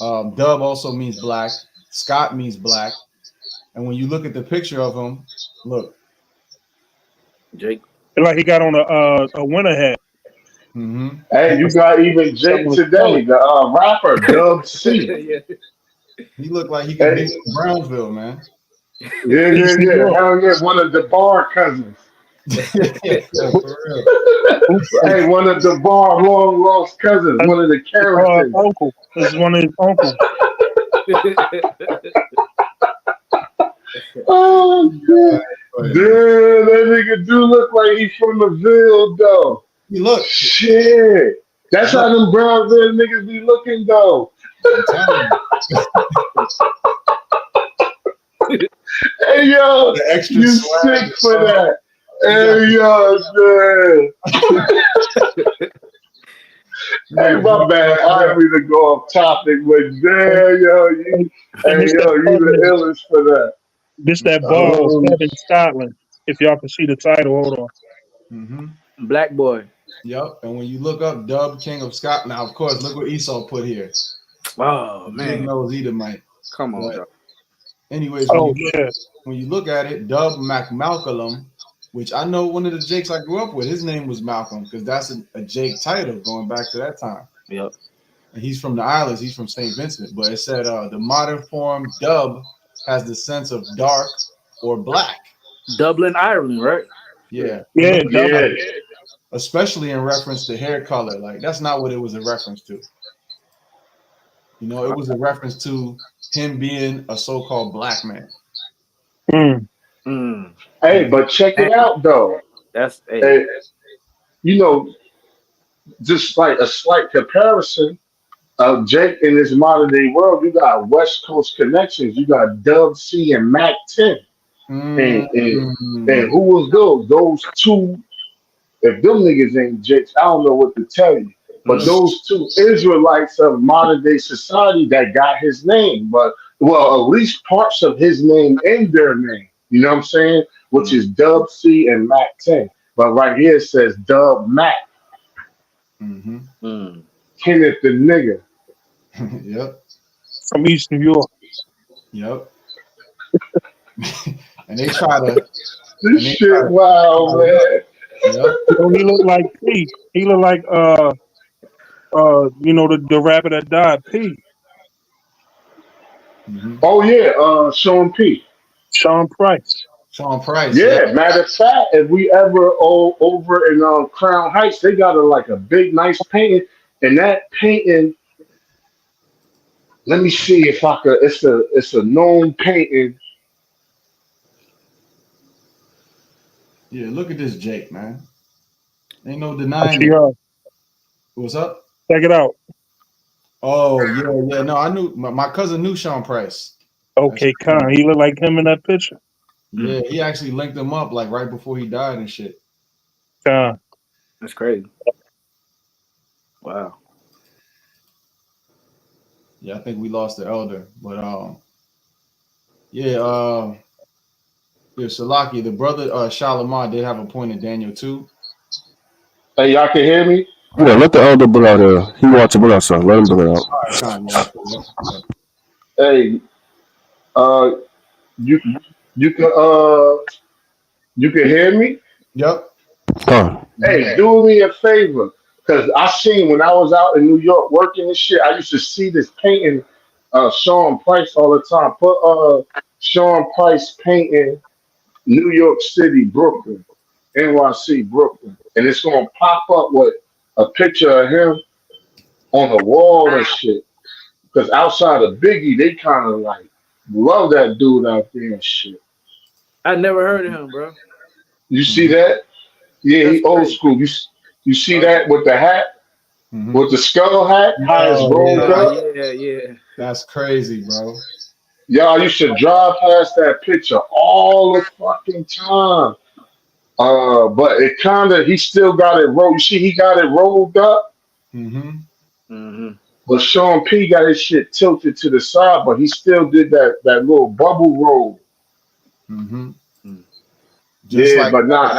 S1: Dub also means black. Scott means black. And when you look at the picture of him, look.
S5: Jake.
S4: Like he got on a winter hat.
S1: Mm-hmm.
S3: Hey, you got even Jake today, the rapper Dub C.
S5: Yeah.
S1: He looked like he could be from Brownsville, man.
S3: Yeah. Hell yeah, one of the Bar cousins.
S1: Yeah, for real.
S3: Hey, one of the Bar long lost cousins, one of the characters.
S4: Uncle. This is one of his uncles.
S3: Oh, God. Damn, that nigga do look like he's from the Ville, though.
S1: He look.
S3: Shit. That's how them Brownsville niggas be looking, though.
S1: I'm telling you.
S3: Hey, yo,
S1: The extra
S3: you
S1: swag
S3: sick for that. Hey, yo, man. Hey, my bad. I didn't mean to go off topic, but damn, yo, you the illest for that.
S4: This that bar was set in Scotland. If y'all can see the title, hold on.
S1: Mm-hmm.
S5: Black boy.
S1: Yep. And when you look up Dub, King of Scotland, now of course, look what Esau put here.
S5: Oh
S1: Big
S5: man.
S1: nose Edomite.
S5: Come on,
S1: But
S5: dog.
S1: anyways,
S4: Shit.
S1: when you look at it, Dub McMalcolm, which I know one of the Jakes I grew up with, his name was Malcolm, because that's a Jake title going back to that time.
S5: Yep.
S1: And he's from the islands. He's from St. Vincent. But it said the modern form Dub has the sense of dark or black.
S5: Dublin, Ireland, right?
S1: Yeah.
S4: Yeah,
S3: Yeah.
S1: Especially in reference to hair color. Like, that's not what it was a reference to. You know, it was a reference to him being a so-called black man.
S3: Hey, but check it out, though.
S5: That's
S3: Hey, you know, just like a slight comparison of Jake in this modern day world, you got West Coast connections. You got Dub C and Mac 10. And who was those? Those two, if them niggas ain't Jakes, I don't know what to tell you. But those two Israelites of modern day society that got his name, but well, at least parts of his name in their name. You know what I'm saying? Which is Dub C and Mac 10. But right here it says Dub Mac.
S1: Mm-hmm.
S3: Kenneth the nigger.
S1: Yep.
S4: From East New York.
S1: Yep. And they try to.
S3: This shit, wow, man.
S1: Yep.
S4: He looked like P. He looked like the rapper that died, P.
S1: Mm-hmm.
S3: Oh yeah, Sean P.
S4: Sean Price.
S1: Sean Price.
S3: Yeah, matter of fact, if we ever over in Crown Heights, they got a big nice painting, and that painting. Let me see if I could. It's a known painting.
S1: Yeah, look at this Jake, man. Ain't no denying
S4: Check
S1: it. What's up?
S4: it out.
S1: Oh, yeah. No, I knew my cousin knew Sean Price.
S4: Okay, Con. He looked like him in that picture.
S1: Yeah, he actually linked him up like right before he died and shit.
S4: Con.
S5: That's crazy. Wow.
S1: Yeah, I think we lost the elder, but Salaki, the brother Shalimar did have a point in Daniel 2.
S3: Hey, y'all can hear me?
S2: Yeah, let the elder bring out there. He wants to bring out something. Let him bring it out.
S1: All right, fine, yeah.
S3: Hey, you can hear me?
S1: Yep.
S2: Huh.
S3: Hey, do me a favor. Because I seen when I was out in New York working and shit, I used to see this painting, Sean Price all the time. Put Sean Price painting New York City, Brooklyn, NYC, Brooklyn, and it's gonna pop up with a picture of him on the wall and shit. Because outside of Biggie, they kind of like love that dude out there and shit.
S5: I never heard of him, bro.
S3: You see that? Yeah,
S5: That's
S3: he old
S5: crazy.
S3: school. You see that with the hat, with the skull hat, how it's
S1: Oh,
S3: rolled up.
S5: Yeah.
S1: That's crazy, bro.
S3: Y'all used to drive past that picture all the fucking time. But it kind of, he still got it rolled. You see, he got it rolled up,
S5: Mm-hmm.
S3: but Sean P got his shit tilted to the side, but he still did that little bubble roll.
S1: Just
S3: Yeah,
S1: like
S3: but nah,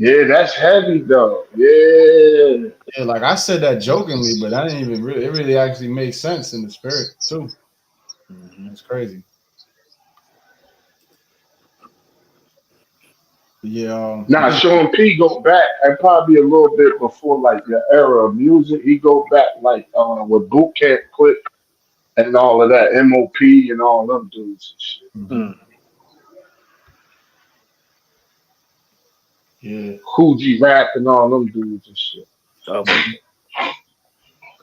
S3: that's heavy though. Yeah.
S1: yeah, like I said that jokingly, but I didn't even really. It really actually makes sense in the spirit too. It's crazy. Yeah.
S3: Now Sean P go back and probably a little bit before like the era of music. He go back like with Boot Camp Click and all of that, MOP and all them dudes and shit.
S1: Yeah.
S3: Coogee Rap and all them dudes and shit.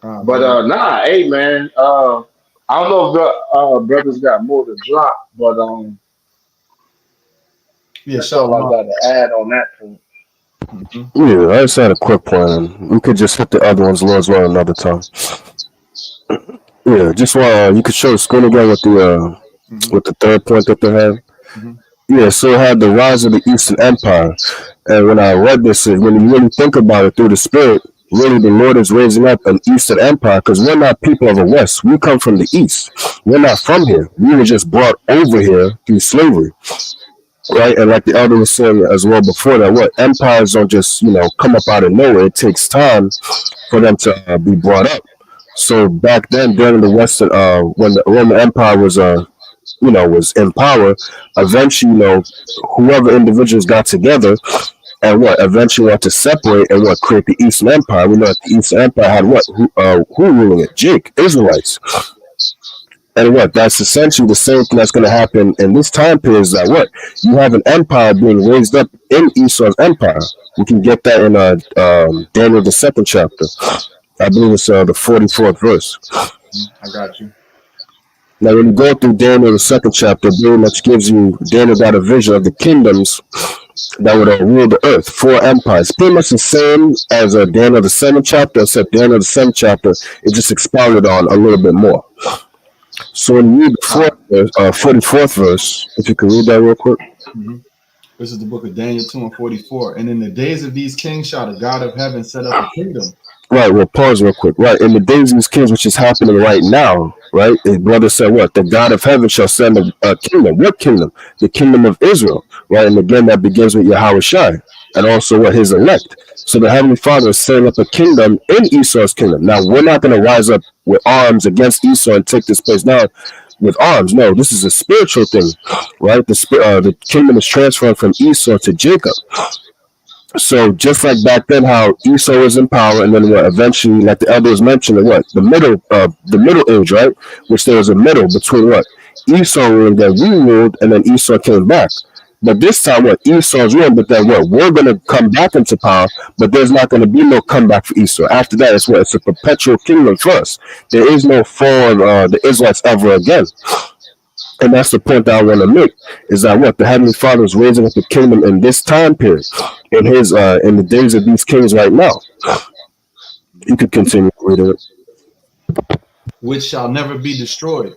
S3: But nah, hey man, I don't know if the brothers got more to drop, but
S1: yeah,
S3: that's all I got to add on that point.
S2: Yeah, I just had a quick point. We could just hit the other ones as well another time. Yeah, just while you could show the screen again with the third point that they have. Yeah, so it had the rise of the Eastern Empire, and when I read this, when you really think about it through the spirit, really the Lord is raising up an Eastern Empire because we're not people of the West. We come from the East. We're not from here. We were just brought over here through slavery. Right, and like the elder was saying as well before that, what empires don't just come up out of nowhere. It takes time for them to be brought up. So back then, during the Western, when the Roman Empire was was in power, eventually whoever individuals got together and eventually want to separate and create the Eastern Empire. We know that the Eastern Empire had who ruling it? Jake, Israelites. And that's essentially the same thing that's going to happen in this time period is that you have an empire being raised up in Esau's empire. We can get that in Daniel the 2nd chapter. I believe it's the 44th verse.
S1: I got you.
S2: Now, when you go through Daniel the 2nd chapter, very much gives you, Daniel got a vision of the kingdoms that would rule the earth, 4 empires. Pretty much the same as Daniel the 7th chapter, except Daniel the 7th chapter, it just expounded on a little bit more. So when you read the 44th verse, if you can read that real quick.
S1: This is the book of Daniel 2:44. And in the days of these kings shall the God of heaven set up a kingdom.
S2: Right, we'll pause real quick. Right, in the days of these kings, which is happening right now, right? His brother said the God of heaven shall send a kingdom. What kingdom? The kingdom of Israel, right? And again, that begins with Yahweh Shai, and also his elect. So the Heavenly Father is setting up a kingdom in Esau's kingdom. Now, we're not going to rise up with arms against Esau and take this place down with arms. No, this is a spiritual thing, right? The kingdom is transferred from Esau to Jacob. So just like back then, how Esau was in power, and then eventually, like the elders mentioned, the middle age, right? Which there was a middle between Esau ruled, then we ruled, and then Esau came back. But this time, Esau's ruling, but then we're going to come back into power, but there's not going to be no comeback for Esau. After that, it's a perpetual kingdom for us. There is no fall of the Israelites ever again. And that's the point that I want to make, is that the Heavenly Father is raising up the kingdom in this time period, in the days of these kings right now. You could continue reading it.
S1: Which shall never be destroyed.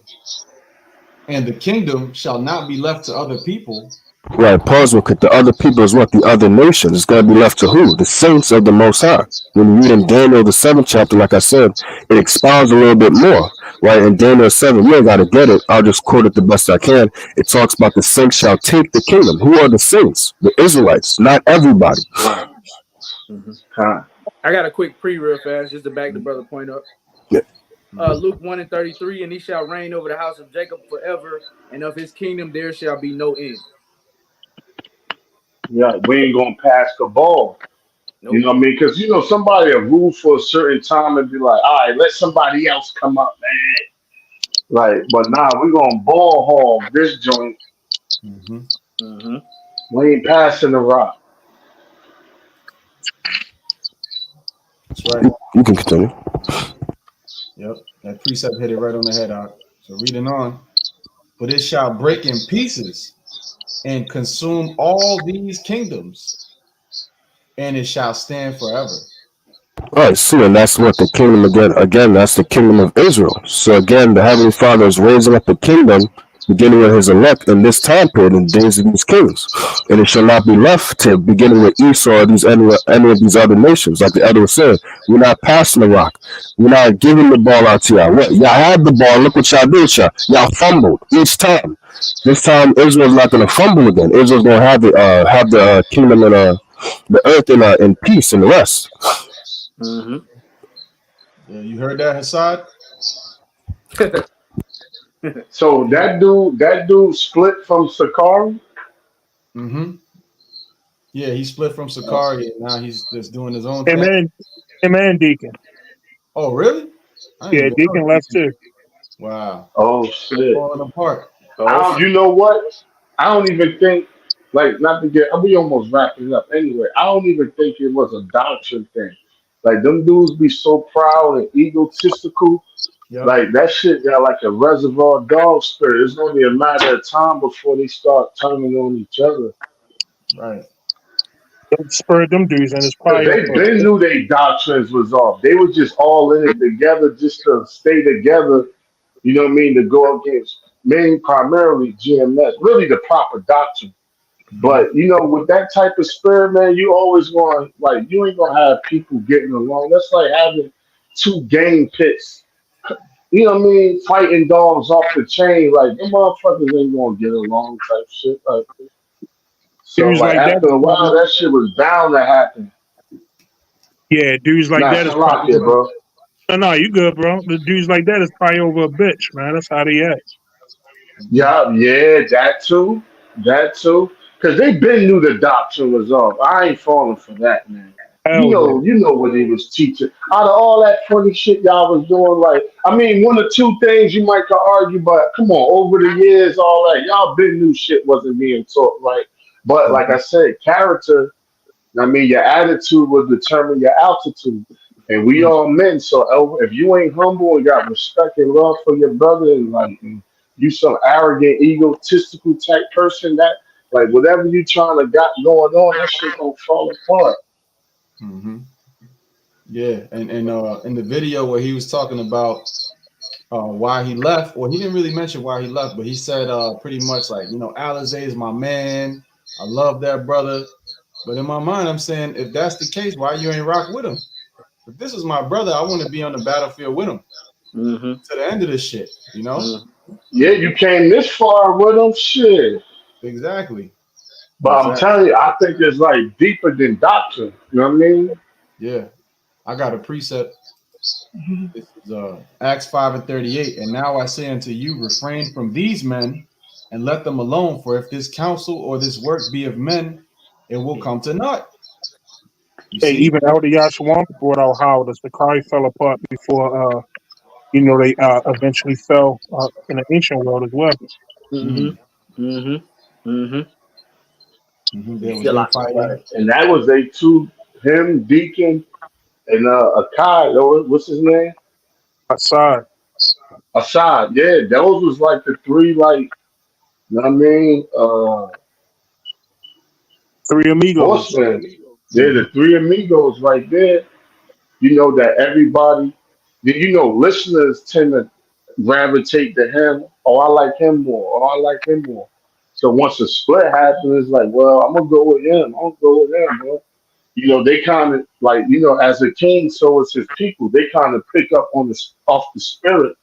S1: And the kingdom shall not be left to other people.
S2: Right, pause real quick. The other people is the other nations. It's going to be left to who? The saints of the Most High. When you read in Daniel the 7th chapter, like I said, it expounds a little bit more. Right, in Daniel 7, we ain't got to get it. I'll just quote it the best I can. It talks about the saints shall take the kingdom. Who are the saints? The Israelites, not everybody.
S5: I got a quick real fast, just to back the brother point up.
S2: Yeah.
S5: Luke 1:33, and he shall reign over the house of Jacob forever, and of his kingdom there shall be no end.
S3: Yeah, we ain't gonna pass the ball. You
S5: Nope.
S3: know what I mean? Because you know somebody will rule for a certain time and be like, all right, let somebody else come up, man. Like, but nah, we gonna ball hog this joint.
S1: Mm-hmm.
S5: Mm-hmm.
S3: We ain't passing the rock.
S1: That's right.
S2: You can continue.
S1: Yep. That precept hit it right on the head out. So reading on. But it shall break in pieces and consume all these kingdoms, and it shall stand forever.
S2: Right, see, and that's what the kingdom again, that's the kingdom of Israel. So again, the Heavenly Father is raising up a kingdom, beginning with his elect in this time period, in the days of these kings. And it shall not be left to beginning with Esau or any of these other nations. Like the elder was saying, we're not passing the rock. We're not giving the ball out to y'all. Y'all had the ball, look what y'all did, y'all. Y'all fumbled each time. This time Israel's not gonna fumble again. Israel's gonna have the kingdom and the earth in peace and rest.
S5: Mm-hmm.
S1: Yeah, you heard that, Hassad?
S3: So that dude split from Sakari.
S1: Mm-hmm. Yeah, he split from Sakari and now he's just doing his own
S4: Him
S1: thing.
S4: and Deacon.
S1: Oh, really? I didn't
S4: Yeah,
S1: even
S4: Deacon
S1: know.
S4: left too.
S1: Wow.
S3: Oh
S1: They're
S3: shit!
S1: falling apart.
S3: You know what? I don't even think like not to get. We almost wrapping it up anyway. I don't even think it was a doctrine thing. Like them dudes be so proud and egotistical.
S1: Yep.
S3: Like that shit got like a reservoir dog spirit. It's only a matter of time before they start turning on each other.
S1: Right.
S4: Don't spur them dudes and it's
S3: Cause
S4: probably
S3: they knew their doctrines was off. They were just all in it together just to stay together. You know what I mean? To go against primarily GMS, really the proper doctrine.
S1: Mm-hmm.
S3: But you know, with that type of spirit, man, you always going like you ain't gonna have people getting along. That's like having two game pits. You know what I mean? Fighting dogs off the chain. Like them motherfuckers ain't gonna get along type shit. Like so,
S4: dudes
S3: like
S4: like that
S3: after
S4: is
S3: a while,
S4: probably
S3: that shit was bound to happen.
S4: dudes like
S3: Nah,
S4: that is probably
S3: Salakia, bro.
S4: no, you good, bro. The dudes like that is probably over a bitch, man. That's how they act.
S3: Yeah, yeah, that too. That too. Cause they been knew the doctrine was off. I ain't falling for that, man.
S4: Hell yeah.
S3: You know what he was teaching. Out of all that funny shit y'all was doing, like, I mean, one or two things you might could argue, but come on, over the years, all that, y'all been knew shit wasn't being taught right. But like I said, character, I mean, your attitude will determine your altitude. And we
S1: Mm-hmm.
S3: all men, so if you ain't humble and got respect and love for your brother, and like you some arrogant, egotistical type person, that like whatever you trying to got going on, that shit gonna fall apart.
S1: Mm-hmm. Yeah, and in the video where he was talking about why he left, well, he didn't really mention why he left, but he said pretty much like, Alizé is my man. I love that brother. But in my mind, I'm saying if that's the case, why you ain't rock with him? If this is my brother, I want to be on the battlefield with him
S5: Mm-hmm.
S1: to the end of this shit,
S3: Yeah, you came this far with them, shit.
S1: Exactly.
S3: But I'm
S1: Exactly.
S3: telling you, I think it's like deeper than doctrine. You know what I mean?
S1: Yeah. I got a precept. This is Acts 5:38. And now I say unto you, refrain from these men and let them alone. For if this counsel or this work be of men, it will come to naught. You
S4: Hey,
S1: see?
S4: even Elder Yashwan brought out how the Sakai fell apart before they eventually fell in the ancient world as well.
S5: Mm-hmm.
S1: Mm-hmm.
S5: Mm-hmm. Mm-hmm.
S1: Mm-hmm. There was
S5: Shiloh.
S1: infighting.
S3: Right. And that was they two, him, Deacon, and Akai. What's his name?
S4: Aside.
S3: Assad. Yeah, those was like the three, like, you know what I mean?
S4: Three amigos.
S3: Horsemen. Yeah,
S1: Mm-hmm.
S3: the three amigos right there. You know that everybody, listeners tend to gravitate to him. Oh, I like him more. Oh, I like him more. So once a split happens, it's like, well, I'm gonna go with him. I'm gonna go with him, bro. They kind of like, as a king, so is his people. They kind of pick up on off the spirit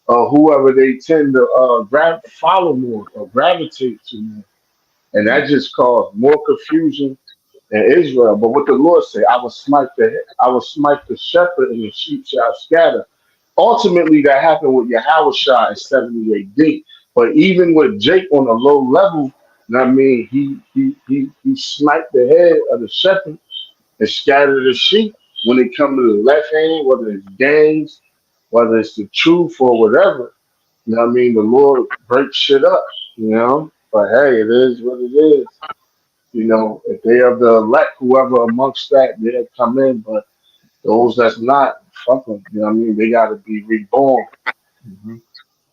S3: of whoever they tend to follow more or gravitate to more, and that just caused more confusion in Israel. But what the Lord said, I will smite the shepherd, and the sheep shall scatter. Ultimately, that happened with Yahushua in 70 AD. But even with Jake on a low level, I mean, he sniped the head of the shepherd, and scatter the sheep when it comes to the left hand, whether it's gangs, whether it's the truth or whatever. You know what I mean? The Lord breaks shit up, you know? But hey, it is what it is. You know, if they are the elect, whoever amongst that, they'll come in. But those that's not, fuck them. You know what I mean? They got to be reborn.
S1: Mhm.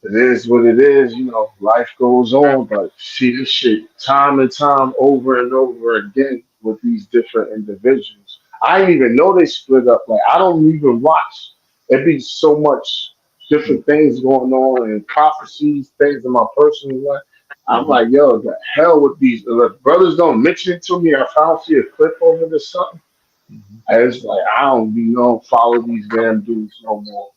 S3: It is what it is. You know, life goes on. But see this shit time and time over and over again with these different individuals. I didn't even know they split up. Like, I don't even watch. There be so much different things going on and prophecies, things in my personal life. I'm
S1: Mhm.
S3: like, yo, the hell with these. If brothers don't mention it to me, if I don't see a clip over this something,
S1: Mhm.
S3: I just like, I don't be known follow these damn dudes no more.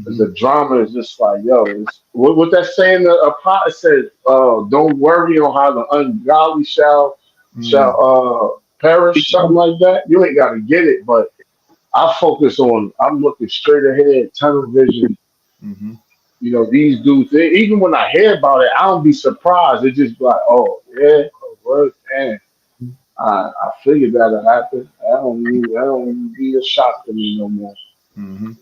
S3: 'Cause
S1: Mhm.
S3: the drama is just like, yo, it's, what that saying? A prophet said, "Don't worry on how the ungodly
S1: Mm.
S3: perish," something like that. You ain't got to get it, but I focus on. I'm looking straight ahead, tunnel vision.
S1: Mhm.
S3: You know, these dudes. Even when I hear about it, I don't be surprised. It just be like, oh yeah, oh, what, man. I figured that'll happen. I don't even be a shock to me no more.
S1: Mhm.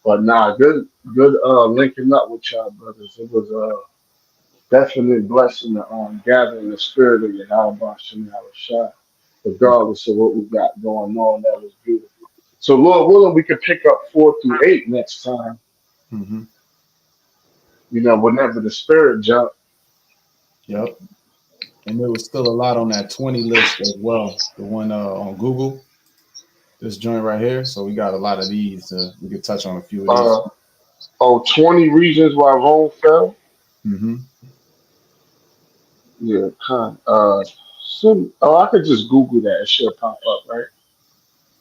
S3: But nah, good linking up with y'all brothers. It was a definite blessing to gather in the spirit of Yahweh Shem Shah, regardless of what we got going on. That was beautiful. So Lord willing, we could pick up 4 through 8 next time.
S1: Mhm.
S3: You know, whenever the spirit jump.
S1: Yep. And there was still a lot on that 20 list as well. The one on Google, this joint right here. So we got a lot of these. We could touch on a few of these.
S3: Uh, 20 reasons why Rome fell.
S1: Hmm.
S3: Yeah, kind. I could just Google that. It should pop up, right?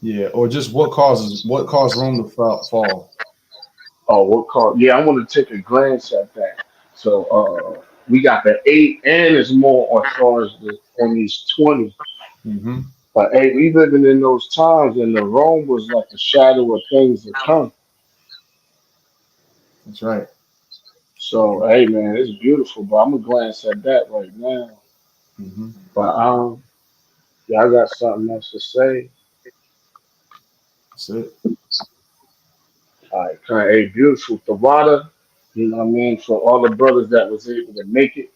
S1: Yeah, or just what caused Rome to fall.
S3: Oh, what call? Yeah, I want to take a glance at that. So we got the 8, and it's more as far as on these 20.
S1: Hmm.
S3: But hey, we living in those times, and the Rome was like a shadow of things to come.
S1: That's right.
S3: So hey, man, it's beautiful. But I'm gonna glance at that right now.
S1: Hmm.
S3: But y'all got something else to say?
S1: That's it.
S3: All right, kind of hey, beautiful. Tawada, you know what I mean? For all the brothers that was able to make it,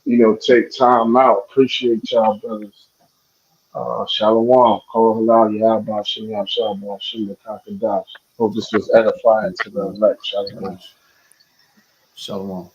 S3: you know, take time out. Appreciate y'all, brothers. Shalom. Kol halal Yahba Shem Shalom Shem Kakadash. Hope this was edifying to the elect. Shalom.
S1: Shalom.